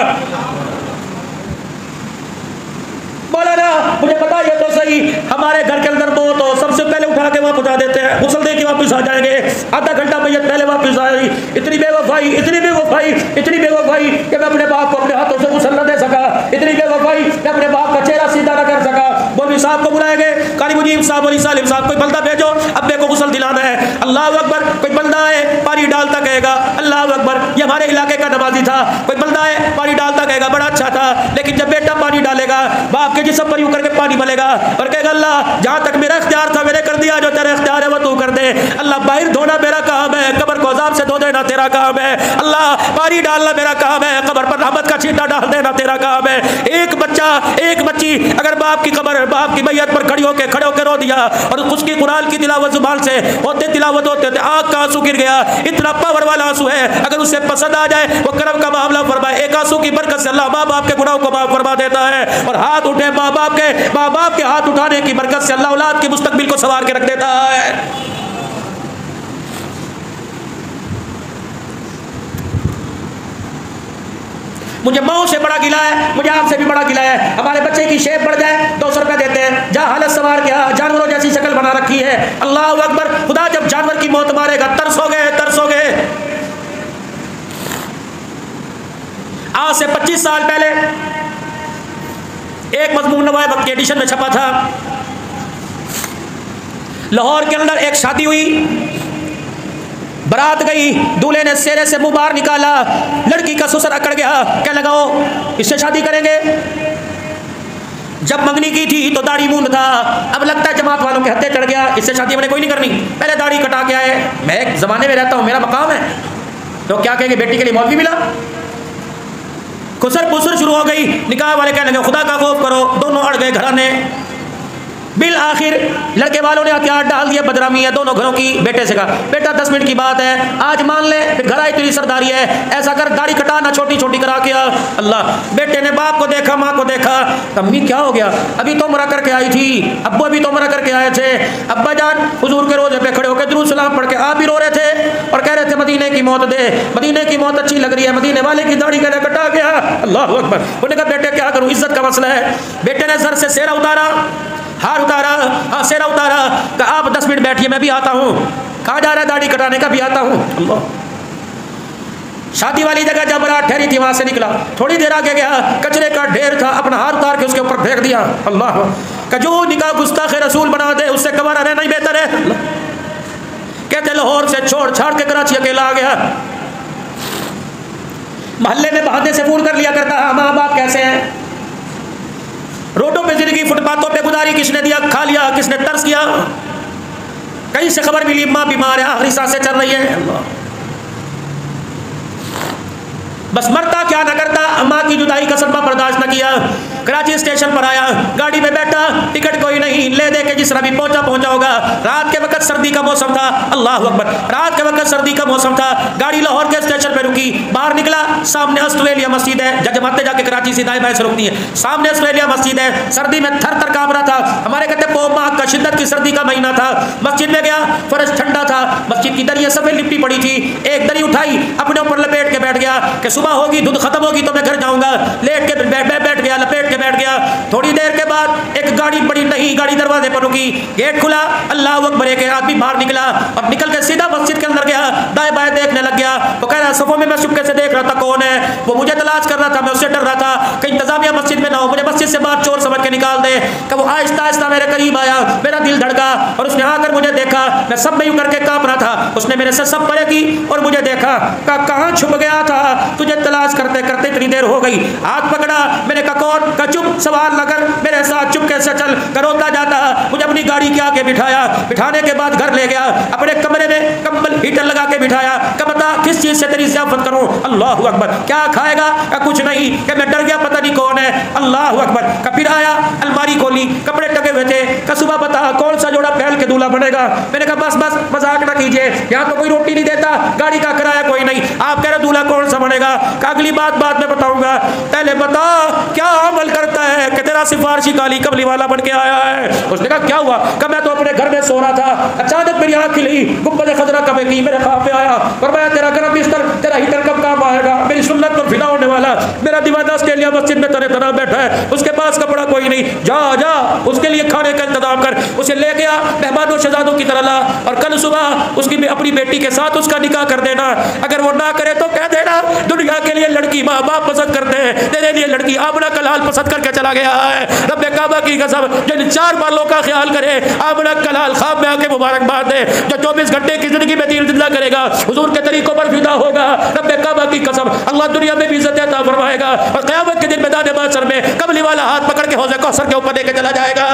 [SPEAKER 1] मौलाना मुझे पता ये तो सही, हमारे घर के अंदर मौत हो सबसे पहले उठा के वहाँ पहुँचा देते हैं, गुस्ल दे के वापस आ जाएंगे, आधा घंटा मैयत पहले वापस आई। इतनी बेवफाई, इतनी बेवफाई, इतनी बेवफाई कि मैं अपने बाप को अपने हाथों से गुस्ल न दे सका। इतनी बेवफाई मैं अपने बाप का चेहरा सीधा न कर सका। मौलवी साहब को बुलाएंगे, कारी मुजीब साहब, मौलवी सालिम साहब, कोई बंदा भेजो, अब्बे को गुस्ल दिलाना है। अल्लाह अकबर। कोई बंदा है पानी डालता कहेगा अल्लाह अकबर, या हमारे इलाके का नमाजी था, कोई बंदा है पानी डालता कहेगा बड़ा अच्छा था, लेकिन जब बेटा पानी डालेगा बाप के जिस्म पर यूं करके पानी मलेगा और कहेगा अल्लाह जहाँ तक मेरा इख्तियार था मैंने कर दिया, जो तेरा इख्तियार है वो तू कर दे। अल्लाह बाहर धोना मेरा काम है, कब्र को अज़ाब से धो देना तेरा काम है। अल्लाह पानी डालना मेरा काम है, कब्र पर रहमत का छींटा डाल देना तेरा काम है। एक बच्चा एक बच्ची अगर बाप की कब्र बाप की मैयत पर खड़े होकर रो दिया और उसकी कुरान की तिलावत जुबान से होते तिलावत होते आँख का आंसू गिर गया, इतना पावर वाला आंसू है, अगर उसे पसंद आ जाए वो करम का मामला फरमाए, एक आंसू की बरकत से अल्लाह माँ बाप के गुनाहों को माफ फरमा देता है। और हाथ उठे माँ बाप के हाथ उठाने की बरकत से अल्लाह औलाद की मुस्तकबिल को संवार के रख देता है। मुझे माओ से बड़ा गिला है, मुझे आपसे भी बड़ा गिला है। हमारे बच्चे की शेप बढ़ जाए 200 रुपया देते हैं, जहाँ हालत संवार के जानवरों जैसी शक्ल बना रखी है। अल्लाह अकबर, खुदा जब जानवर की मौत मारेगा तरसोगे तरसोगे। आज से 25 साल पहले एक मजमून नवाए वक्त के एडिशन में छपा था, लाहौर के अंदर एक शादी हुई, बारात गई, दूल्हे ने सेरे से मुंह बाहर निकाला, लड़की का ससुर अकड़ गया, क्या लगाओ इससे शादी करेंगे। जब मंगनी की थी तो दाढ़ी मूंद था, अब लगता है जमात वालों के हत्थे चढ़ गया, इससे शादी मैंने कोई नहीं करनी, पहले दाढ़ी कटा के आए। मैं एक जमाने में रहता हूँ, मेरा मकाम है, तो क्या कहेंगे बेटी के लिए मौलवी मिला। खुसर पुसर शुरू हो गई, निकाह वाले कहने लगे खुदा का खौफ करो, दोनों अड़ गए घराने। बिल आखिर लड़के वालों ने हथियार डाल दिया, बदनामी है दोनों घरों की। बेटे से कहा बेटा 10 मिनट की बात है, आज मान ले, फिर घर आई तेरी सरदारी है, ऐसा कर दाढ़ी कटा ना छोटी छोटी करा के आ। अल्लाह, बेटे ने बाप को देखा माँ को देखा, अम्मी क्या हो गया, अभी तो उम्रा करके आई थी, अब्बू अभी तो उम्रा करके आए थे, अब्बा जान हुजूर के रोजे पे खड़े होकर दुरूद सलाम पढ़ के आप भी रो रहे थे और कह रहे थे मदीने की मौत दे, मदीने की मौत अच्छी लग रही है, मदीने वाले की दाढ़ी गले कटा गया। अल्लाह अकबर। उन्होंने कहा बेटे क्या करूँ, इज्जत का मसला है। बेटे ने सर से सेरा उतारा, हार उतारा, हाँ सेरा उतारा, कहा आप 10 मिनट बैठिए मैं भी आता हूँ। कहाँ जा रहा है, दाढ़ी कटाने का भी आता हूँ। अल्लाह। शादी वाली जगह जब बारात ठहरी थी वहां से निकला, थोड़ी देर आगे गया, कचरे का ढेर था, अपना हाथ उतार के उसके ऊपर फेंक दिया। अल्लाह, कजू निकाह गुस्ताखे रसूल बना दे, उससे कबारा रहना ही बेहतर है। कहते लाहौर से छोड़ छाड़ के कराची अकेला आ गया, मोहल्ले में बहाने से फोन कर लिया करता है माँ बाप कैसे हैं। रोडों पे जिंदगी फुटपाथों पे गुजारी, किसने दिया खा लिया, किसने तर्स किया, कहीं से खबर मिली माँ बीमार है, आखिरी सांसें चल रही है। अल्लाह, बस मरता क्या न करता, माँ की जुदाई का सदमा बर्दाश्त न किया। कराची स्टेशन पर आया, गाड़ी में बैठा, टिकट कोई नहीं, ले दे के जिस तरह भी पहुंचा होगा। रात के वक्त सर्दी का मौसम था, अल्लाह अकबर, रात के वक्त सर्दी का मौसम था। गाड़ी लाहौर के स्टेशन पे रुकी, बाहर निकला, सामने ऑस्ट्रेलिया मस्जिद है, जमाते जाके कराची से दाएं बाएं से रुकती है, सामने ऑस्ट्रेलिया मस्जिद है। सर्दी में थर थर कांप रहा था, हमारे कहते पौ माह का शिद्दत की सर्दी का महीना था। मस्जिद में गया, फर्श ठंडा था, मस्जिद की दरिया सफेद लिपटी पड़ी थी, एक दरी उठाई अपने ऊपर लपेट के बैठ गया कि सुबह होगी दूध खत्म होगी तो मैं घर जाऊंगा। लेट के बैठ गया, लपेट के बैठ गया। थोड़ी देर के बाद एक गाड़ी बड़ी नई गाड़ी दरवाजे पर रुकी, गेट खुला, अल्लाह अकबर, एक आदमी बाहर निकला और निकल के सीधा मस्जिद के अंदर गया, दाएं बाएं देखने लग गया। वो कह रहा सफों में मैं चुपके से देख रहा था कौन है, वो मुझे तलाश कर रहा था, मैं उससे डर रहा था कि इंतजामिया मस्जिद में ना हो, मुझे मस्जिद से बाहर चोर समझ के निकाल दे। कि वो आहिस्ता आहिस्ता मेरे करीब आया, मेरा दिल धड़का और उसने आकर मुझे देखा, मैं सब में यूं करके कांप रहा था। उसने मेरे से सब परे की और मुझे देखा, कहा कहाँ छुप गया था, तुझे तलाश करते करते इतनी देर हो गई। हाथ पकड़ा, मैंने कहा कौन, का चुप, सवाल न कर, मेरे साथ चुप कैसे चल, करोता जाता। मुझे अपनी गाड़ी के आगे बिठाया, बिठाने के बाद घर ले गया, अपने कमरे में कंबल हीटर लगा के बिठाया। कहा बता किस चीज से तेरी ज़ियाफत करूं। अल्लाह अकबर, क्या खाएगा, क्या कुछ नहीं, कि मैं डर गया पता नहीं कौन है। अल्लाह अकबर, का फिर आया, अलमारी खोली, कपड़े टके हुए थे, का सुबह बता कौन सा जोड़ा पहल के दूल्हा बनेगा। मैंने कहा बस बस मजाक ना कीजिए, यहाँ तो कोई रोटी नहीं देता, गाड़ी का किराया कोई नहीं, आप कह रहे दूल्हा कौन सा बनेगा। अगली बात बाद में बताऊंगा, पहले बता क्या अमल करता है कि तेरा सिफारशी काली कमली वाला बन के आया है। उसने कहा क्या हुआ, कि मैं तो अपने घर में सो रहा था, अचानक मेरी आंख खिली, गुंबद खजरा कब की मेरे ख्वाब में आया, फरमाया तेरा गर्म बिस्तर, तेरा हीटर कब काम आएगा, मेरी सुन्नत पर फिदा होने वाला, मेरा दीवाना ऑस्ट्रेलिया मस्जिद में तरह तरह बैठा है, उसके पास कपड़ा कोई नहीं, जा जा उसके लिए खाने का इंतजाम कर। उसे ले गया, मेहमानों शहजादों की तरह ला, और कल सुबह उसकी अपनी बेटी के साथ उसका निकाह कर देना। अगर वो ना करे तो कह देना दुनिया के लिए लड़की माँ बाप पसंद करते हैं, तेरे लिए लड़की आमना का लाल पसंद करके चला गया है। रब्बे काबा की कसम, जिन 4 बालों का ख्याल करे आमना का लाल ख्वाब में आके मुबारकबाद दे, जो 24 घंटे की जिंदगी में दीन जिंदा करेगा, हुजूर के तरीकों पर फिदा होगा, रब्बे काबा की कसम अल्लाह दुनिया में भी इज्जत अता फरमाएगा और क़यामत के दिन मैदान महशर में कमली वाला हाथ पकड़ के हौज़े कौसर के ऊपर लेके चला जाएगा।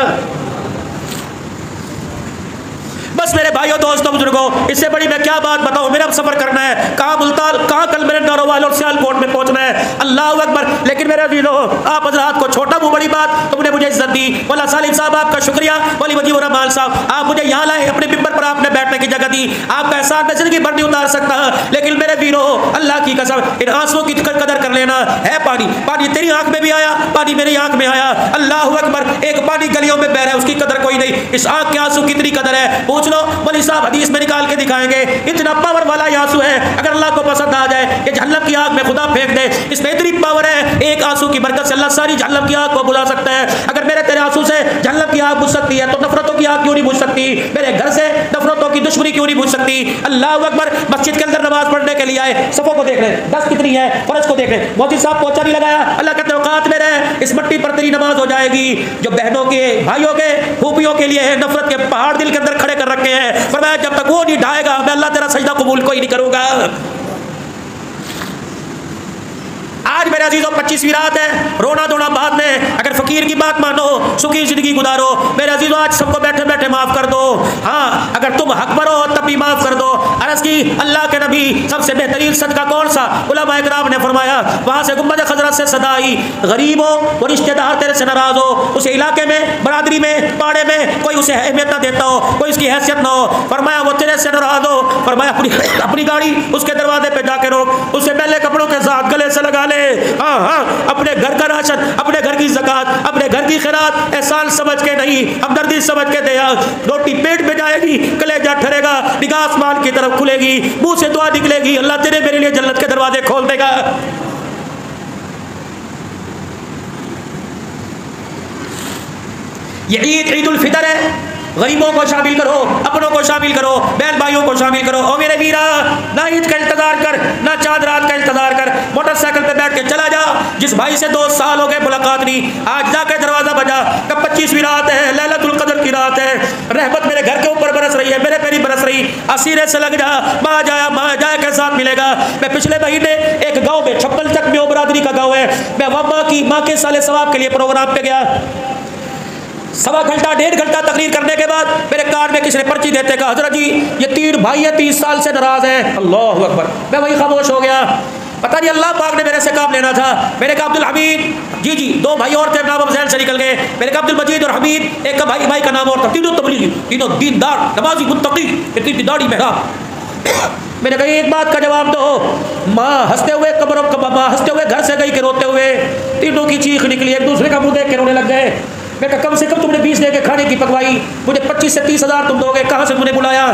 [SPEAKER 1] बस मेरे भाइयों दोस्तों बुजुर्गों, इससे बड़ी मैं क्या बात बताऊं। मेरा सफर करना है, कहाँ मुल्तान, कहाँ कल मेरे नारोवाल और सियालकोट में पहुंचना है, अल्लाह अकबर। लेकिन मेरे अजीजों, आप हज़रात को छोटा मुंह बड़ी बात, तुमने मुझे इज्जत दी। मौला सालिम साहब आपका शुक्रिया, मौलवी मुजीबुर रहमान साहब आप मुझे यहाँ लाए, अपने मिंबर पर आपने बैठने की जगह दी। आपका एहसान मैं जिंदगी भर नहीं उतार सकता, लेकिन मेरे वीरों अल्लाह की कसम इन आंसुओं की कदर कर लेना है। पानी पानी तेरी आंख में भी आया, पानी मेरी आंख में आया, अल्लाह अकबर। एक पानी गलियों में बह रहा है, उसकी कदर कोई नहीं, इस आंख के आंसू कितनी कदर है पूछ लो। मौलवी साहब हदीस में निकाल के दिखाएंगे, इतना पावर वाला ये आंसू है, अगर अल्लाह को पसंद आ जाए ये जहन्नम की आग में खुदा फेंक दे। इसमें इतनी पावर है, एक आंसू की बरकत से अल्लाह सारी जहन्नम की आग को बुझा सकता है। अगर मेरे तेरे आंसू से जहन्नम की आग बुझ सकती है तो नफरतों की आग क्यों नहीं बुझ सकती? मेरे घर से नफरतों की दुश्मनी क्यों नहीं बुझ सकती? अल्लाह अकबर। मस्जिद के अंदर नमाज पढ़ने के लिए आए, सफों को देख रहे, 10 कितनी है, फर्ज को देख रहे, मौलवी साहब पोछा नहीं लगाया, अल्लाह कहते औकात में रहे, इस मट्टी पर तेरी नमाज हो जाएगी। जो बहनों के, भाइयों के, फूफियों के लिए नफरत के पहाड़ दिल के अंदर खड़े कर रखे हैं, फरमाया जब तक वो नहीं ढाएगा मैं अल्लाह तेरा सजदा कबूल कोई नहीं करूंगा। आज मेरे अजीजों 25वीं रात है, रोना धोना बाद में, अगर फकीर की बात मानो, सुखी जिंदगी गुजारो। मेरे अजीजों आज सबको बैठे बैठे माफ कर दो। हाँ, अगर तुम हक पर हो तब भी माफ कर दो। अर्ज की अल्लाह के नबी सबसे बेहतरीन सदका कौन सा? उलमा इकराम ने फरमाया, वहां से गुंबद खजरत से सदा आई, गरीब हो वो रिश्तेदार तेरे से नाराज हो, उस इलाके में, बरादरी में, पाड़े में कोई उसे अहमियत ना देता हो, कोई उसकी हैसियत ना हो, फरमाया वो तेरे से नाराज हो, फरमाया अपनी गाड़ी उसके दरवाजे पे जाके रोक, उसे पहले कपड़ों के साथ गले से लगा ले। हाँ हाँ, अपने घर का राशन, अपने घर की ज़कात, अपने घर की खैरात एहसान समझ के नहीं, हमदर्दी समझ के दे। रोटी पेट में जाएगी, कलेजा ठहरेगा, निगाह आसमान की तरफ खुलेगी, मुंह से दुआ निकलेगी, अल्लाह तेरे मेरे लिए जन्नत के दरवाजे खोल देगा। ये ईद उल फितर है, गरीबों को शामिल करो, अपनों को शामिल करो, बहन भाइयों को शामिल करो। ओ मेरे वीरा, ना ईद का इंतजार कर, ना चांद रात का इंतजार कर, मोटरसाइकिल पे बैठ के चला जा। जिस भाई से 2 साल हो गए मुलाकात नहीं, आज जाके दरवाजा बजा। कब 25वीं रात है, लैलतुल कद्र की रात है, रहमत मेरे घर के ऊपर बरस रही है, मेरे पे नहीं बरस रही, असीरे से लग जा, माँ जाया के साथ मिलेगा। मैं पिछले महीने एक गाँव में, छप्पल तक में बरादरी का गाँव है, मैं वहाँ की माँ के साले सवाब के लिए प्रोग्राम पे गया। 1.25 घंटा 1.5 घंटा तकरीर करने के बाद मेरे कार्ड में किसी ने पर्ची देते कहा, हजरत जी ये 3 भाई है, 30 साल से नाराज हैं। अल्लाह अकबर। मैं वही खामोश हो गया, पता नहीं अल्लाह पाक ने मेरे से काम लेना था। मैंने कहा अब्दुल हमीद जी 2 भाई और थे, नाम जहन से निकल गए। मैंने कहा अब्दुल मजीद और हमीद, एक का भाई का नाम और था, तीनों तबलीगी, तीनों दीनदार, नमाजी, मुत्तकी, इतनी दाढ़ी मेहराब। मैंने कहा एक बात का जवाब दो। माँ हंसते हुए माँ हंसते हुए घर से गई के रोते हुए, तीनों की चीख निकली, एक दूसरे का मुंह देख के रोने लग गए। मैं कहा कम से कम तुमने 20 दे के खाने की पकवाई, मुझे 25 से 30 हज़ार तुम दोगे, कहाँ से तुमने बुलाया?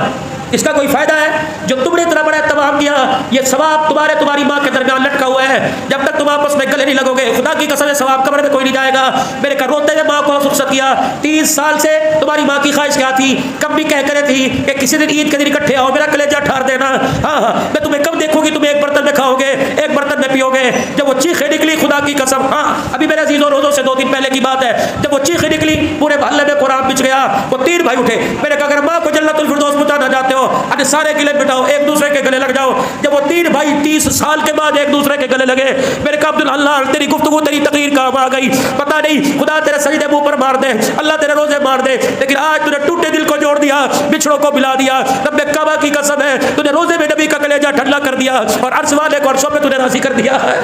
[SPEAKER 1] इसका कोई फायदा है? जो तुमने इतना बड़ा तमाम किया, ये सवाब तुम्हारी माँ के दरमियान लटका हुआ है। जब तक तुम आपस में गले नहीं लगोगे, खुदा की कसम सवाब कब्र में कोई नहीं जाएगा। मेरे घर रोते हुए माँ को रुखसत किया। 30 साल से तुम्हारी माँ की ख्वाहिश क्या थी? कब भी कह करे थी कि किसी दिन ईद के दिन इकट्ठे आओ, मेरा कलेजा ठार देना। हाँ हाँ, मैं तुम्हें कब देखूंगी, तुम एक बर्तन में खाओगे, एक बर्तन में पियोगे। जब वो चीखें निकली, खुदा की कसम, हाँ अभी मेरे अजीज़ों रोज़ों से 2 दिन पहले की बात है, जब वो चीखें निकली पूरे मोहल्ले में कुरान बिछ गया। वो 3 भाई उठे, मैंने कहा अगर माँ को जन्नतुल फिरदौस पहुंचाना चाहते हो, अरे सारे गिले बिठाओ, एक दूसरे के गले लग जाओ। जब वो 3 भाई 30 साल के बाद एक दूसरे के गले लगे, मेरे कहा अब्दुल अल्लाह तेरी गुफ्तगू तेरी तकरीर काम आ गई, पता नहीं खुदा तेरे सजदे मुंह पर मार दे, अल्लाह तेरे रोजे मार दे, लेकिन आज तूने टूटे दिल को जोड़ दिया, बिछड़ों को मिला दिया। रब्बे काबा की कसम है, तूने रोजे में नबी का कलेजा ठंडा कर दिया और अर्श वाले को अर्शों पे तूने राजी कर दिया है।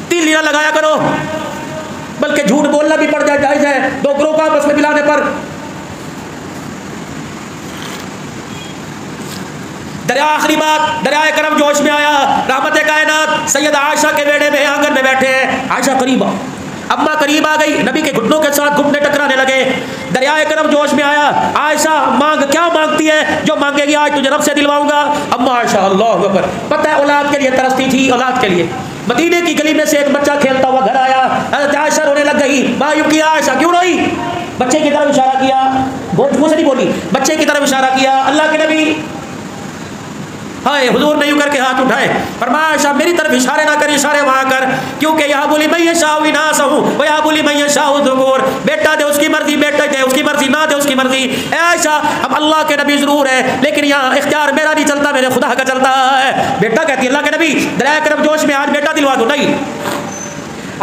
[SPEAKER 1] तिल ना लगाया करो, बल्कि झूठ बोलना भी पड़ जाए, जायज है 2 ग्रोह का आपस में मिलाने पर। दरिया आखिरी बात, दरिया करम जोश में आया, रहमत कायनात सैयद आयशा के बेड़े में आंगन में बैठे हैं। आयशा करीब अम्मा करीब आ गई, नबी के घुटनों के साथ घुटने टकराने लगे। दरिया करम जोश में आया। आयशा क्या मांगती है? जो मांगेगी आज तुझे रब से दिलवाऊंगा। अम्मा आयशा अल्लाह अकबर, पता है औलाद के लिए तरसती थी, औलाद के लिए। मदीने की गली में से एक बच्चा खेलता हुआ घर आया, हज़रत आयशा रोने लग गई। माँ युकी आयशा क्यों रोई? बच्चे की तरफ इशारा किया, मुंह से नहीं बोली, बच्चे की तरफ इशारा किया। अल्लाह के नबी हाय हुजूर ने यूं करके हाथ उठाए, फरमाया आयशा मेरी तरफ इशारे ना कर, इशारे वहां कर, क्योंकि यहाँ बोली मैं ये शाह विनाश हूँ, वो यहाँ बोली मैं ये शाह ज़ुहूर। बेटा दे उसकी मर्जी, बेटा दे उसकी मर्जी, ना दे उसकी मर्जी। ए आयशा अब अल्लाह के नबी जरूर है, लेकिन यहाँ इख्तियार मेरा नहीं चलता, मेरे खुदा का चलता है। बेटा कहती है अल्लाह के नबी दरिया करम जोश में आज बेटा दिलवा दो। नहीं,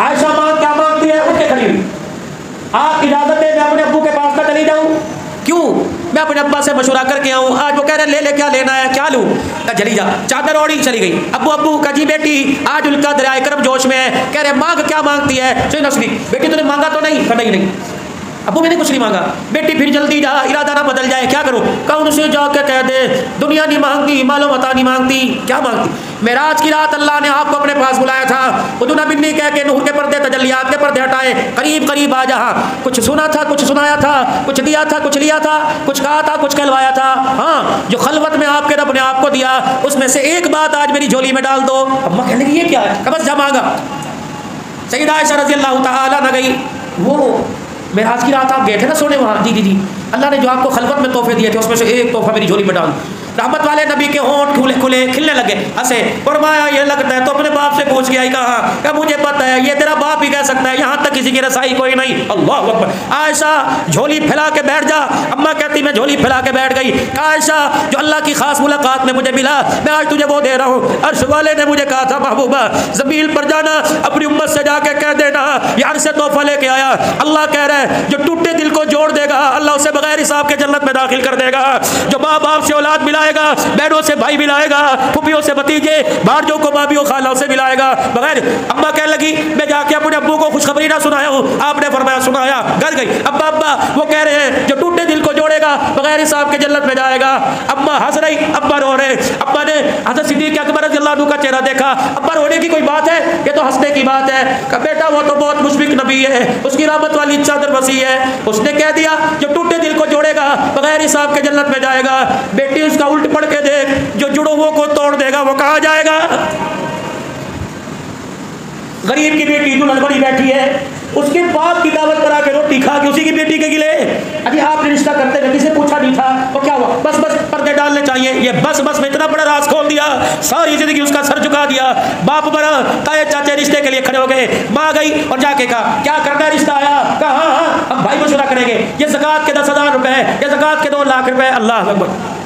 [SPEAKER 1] आयशा मां क्या मांगती है, उठ के खड़ी हुई, आप इजाजत दे मैं अपने अब्बू के पास ना चली जाऊं। क्यों? मैं अपने अब्बा से मशवरा करके आऊँ, आज वो कह रहे ले ले क्या लेना है, क्या लूँ? चली जा, चादर ओढ़ी चली गई। अब्बू अब्बू का जी बेटी आज उनका दरिया करम जोश में है, कह रहे मांग क्या मांगती है? नस्ली बेटी तूने मांगा तो नहीं? नहीं अब्बू मैंने कुछ नहीं मांगा। बेटी फिर जल्दी जा, इरादा ना बदल जाए, क्या करूँ? कौन उसे जाके कह दे दुनिया नहीं मांगती, मालो मता नहीं मांगती। क्या मांगती? मेराज की रात अल्लाह ने आपको अपने पास बुलाया था, उदुना बिन्नी कह के नूर के पर्दे तजल्लियात के पर्दे हटाए, करीब करीब आ जा। कुछ सुना था, कुछ सुनाया था, कुछ दिया था, कुछ लिया था, कुछ कहा था, कुछ कहलवाया था। हाँ, जो खलवत में आपके रब ने आपको दिया उसमें से एक बात आज मेरी झोली में डाल दो। अम्मा कहने लगी ये क्या है? कबस जा मांगा। सईदा आयशा रज़ी अल्लाह तआला न गई, वो मेराज की रात आप गए थे ना सोने वहाँ, जी जी जी, अल्लाह ने जो आपको खलवत में तोहफे दिए थे उसमें से एक तोहफा मेरी झोली में डाल। रहमत वाले नबी के होंठ खुले खुले खिलने लगे, हंसे, फरमाया ये लगता है तो अपने बाप से पूछ के आई। कहा मुझे पता है ये तेरा बाप ही कह सकता है, यहाँ तक किसी की रसाई कोई नहीं। अल्लाह अकबर। आयशा झोली फैला के बैठ जा। अम्मा कहती मैं झोली फैला के बैठ गई। आयशा जो अल्लाह की खास मुलाकात में मुझे मिला मैं आज तुझे वो दे रहा हूँ। अर्श वाले ने मुझे कहा था महबूबा ज़मीन पर जाना, अपनी उम्मत से जाके कह देना यार से तोहफा लेके आया। अल्लाह कह रहा है जो टूटे दिल को जोड़ देगा अल्लाह उसे बगैर हिसाब के जन्नत में दाखिल कर देगा। जो माँ बाप से औलाद मिलाएगा, बहनों से भाई मिलाएगा, फुफियों से भतीजे, भांजों को भाभियों खालाओं से मिलाएगा बगैर। अम्मा कहने लगी मैं जाके अपने अब्बू को खुशखबरी ना सुनाया हूँ? आपने फरमाया सुनाया। घर गई, अब्बा अब्बा वो कह रहे हैं जो टूटे दिल को जोड़ेगा बगैर हिसाब के जन्नत में जाएगा। अम्मा हंस रही, अब्बा रो रहे। अब्बा ने हज़रत सिद्दीक़ अकबर रज़ियल्लाहु अन्हु का चेहरा देखा। अब्बा रोने की कोई बात है? ये तो हंसने की बात है। कहा बेटा वो तो बहुत मुशफिक नबी है, उसकी रहमत वाली चादर वसी है, उसने कह दिया जो टूटे दिल को जोड़ेगा बगैर हिसाब के जन्नत में जाएगा। बेटी उसका उल्ट पढ़ के देख, जो जुड़ो वो को तोड़ देगा वो कहाँ जाएगा? गरीब की बेटी दुल्हन बड़ी बैठी है, उसके बाप की दावत पर आके रोटी खा के उसी की बेटी के गिले। अभी आपने रिश्ता करते हुए किसी पूछा नहीं था तो क्या हुआ? बस बस पर्दे डालने चाहिए। ये बस बस में इतना बड़ा राज खोल दिया, सारी जिंदगी उसका सर झुका दिया। बाप बड़ा, ताए चाचे रिश्ते के लिए खड़े हो गए। माँ गई और जाके कहा क्या करना है? रिश्ता आया। कहा हाँ हाँ हम भाई मशवरा करेंगे, ये ज़कात के 10,000 रुपए, ये ज़कात के 2 लाख रुपए। अल्लाह अकबर।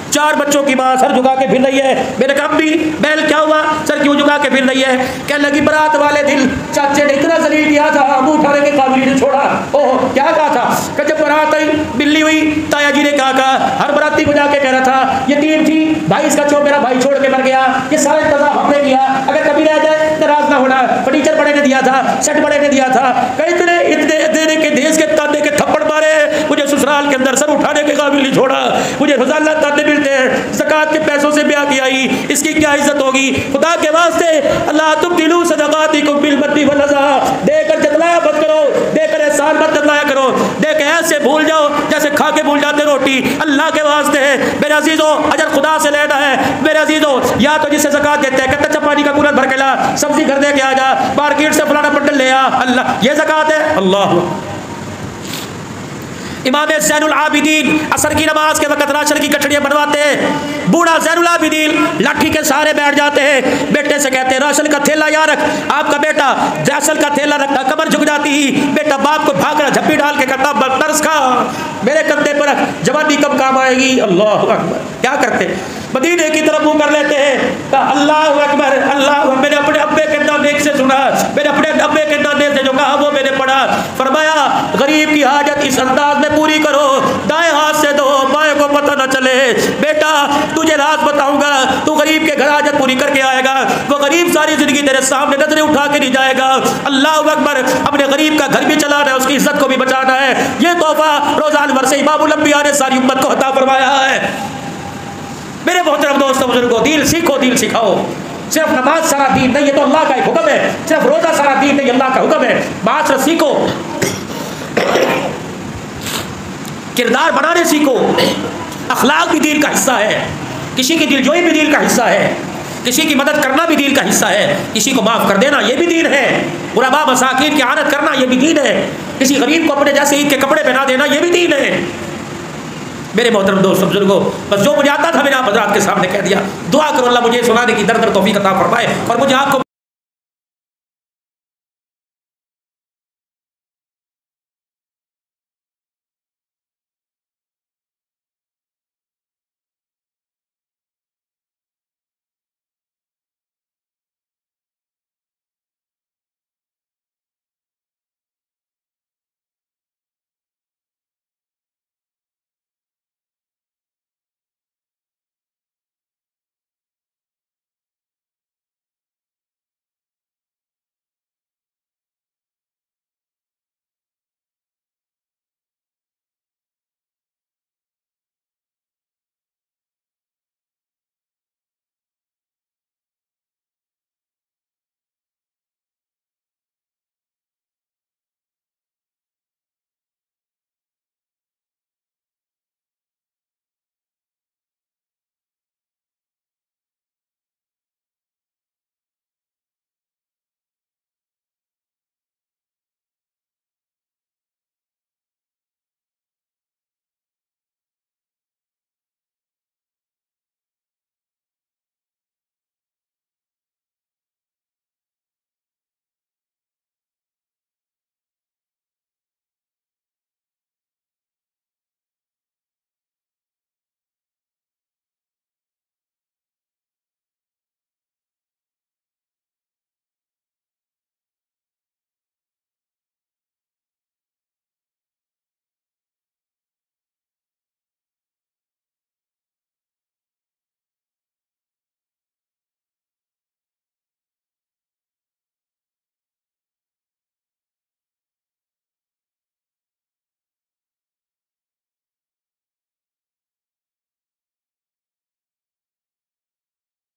[SPEAKER 1] 4 बच्चों की माँ सर झुका के फिर रही है। मैंने कहा अम्मी बैल क्या हुआ, सर क्यों झुका के फिर रही है? कहने लगी बारात वाले दिन चाचे ने इतना जलील किया था, मुंह उठाने के काबिल ने छोड़ा। ओह क्या कहा था? कि जब बारात आई बिल्ली हुई, ताया जी ने कहा हर बराती को जाके कह रहा था यतीम थी, भाई इसका मेरा भाई छोड़ के मर गया, ये सारा इंतजाम हमने किया, अगर कभी रह जाए नाराज ना होना। फर्नीचर बड़े ने दिया था, सेट बड़े ने दिया था। इतने इतने देने के देश के ताने के थप्पड़ मारे, मुझे ससुराल के अंदर सर उठाने के काबिल नहीं छोड़ा। मुझे रोजाना ताने मिलते हैं, ज़कात के पैसों से ब्याह की आई, इसकी क्या इज्जत होगी? खुदा के वास्ते अल्लाह तुम दिलू सदक़ातिकुम बिल मन्नि वल अज़ा, देकर जतलाया मत करो, देकर एहसान मत जतलाया करो, देकर ऐसे भूल जाओ जैसे खा के भूल जाते रोटी। अल्लाह के वास्ते है मेरे अजीजों, अजर खुदा से लेना है मेरे अजीजों। या तो जिसे ज़कात देते हैं कहते पानी का कूलर भर के ला, सब्जी घर दे के आ जा, मार्केट से फलाना बंडल ले आ, अल्लाह ये ज़कात है। अल्लाह इमाम ज़ैनुल आबिदीन असर की नमाज के वक़्त राशन की कटड़ियाँ बनवाते हैं। बूढ़ा ज़ैनुल आबिदीन लाठी के सहारे बैठ जाते हैं, बेटे से कहते हैं राशन का थैला यहाँ रख। आपका बेटा राशन का थैला रखता, कमर झुक जाती ही बेटा बाप को भाग रहा झप्पी डाल के करता बरस खा मेरे कंधे पर रख, जवानी कब काम आएगी? अल्लाह अकबर। क्या करते? मदीने की तरफ मुँह कर लेते हैं। अल्लाह अकबर अल्लाह। मैंने अपने अब्बे के नाने से सुना, मैंने अपने अब्बे के नाने से जो कहा वो मैंने पढ़ा। फरमाया गरीब की हाजत इस अंदाज में पूरी करो, दाएं हाथ से दो, बाएं को पता न चले। बेटा तुझे राज बताऊंगा, तू गरीब के घर हाजत पूरी करके आएगा, वो गरीब सारी जिंदगी तेरे सामने नजरें उठा के नहीं जाएगा। अल्लाह अकबर। अपने गरीब का घर भी चलाना है, उसकी इज्जत को भी बचाना है। ये तोहफा रोज़ान वर्षे इमामुल अंबिया ने सारी उम्मत को अता फरमाया है। मेरे मोहतरम दोस्तों बुजुर्गों, दीन सीखो, दीन सिखाओ। सिर्फ नमाज सारा दीन नहीं, ये तो अल्लाह का एक हुक्म है। सिर्फ रोजा सारा दीन नहीं, अल्लाह का हुक्म है। माशरा सीखो, किरदार बनाने सीखो। अखलाक भी दीन का हिस्सा है, किसी की दिलजोई भी दीन का हिस्सा है, किसी की मदद करना भी दीन का हिस्सा है, किसी को माफ़ कर देना ये भी दीन है, गुरबा मसाकीन की आनत करना ये भी दीन है, किसी गरीब को अपने जैसे ईद के कपड़े पहना देना ये भी दीन है। मेरे मोहतरम दोस्तों बुजुर्गों, बस जो मुझे आता था मैंने आप हज़रात के सामने कह दिया। दुआ करो अल्लाह मुझे सुनाने की दर दर तौफीक अता फरमाए और मुझे आपको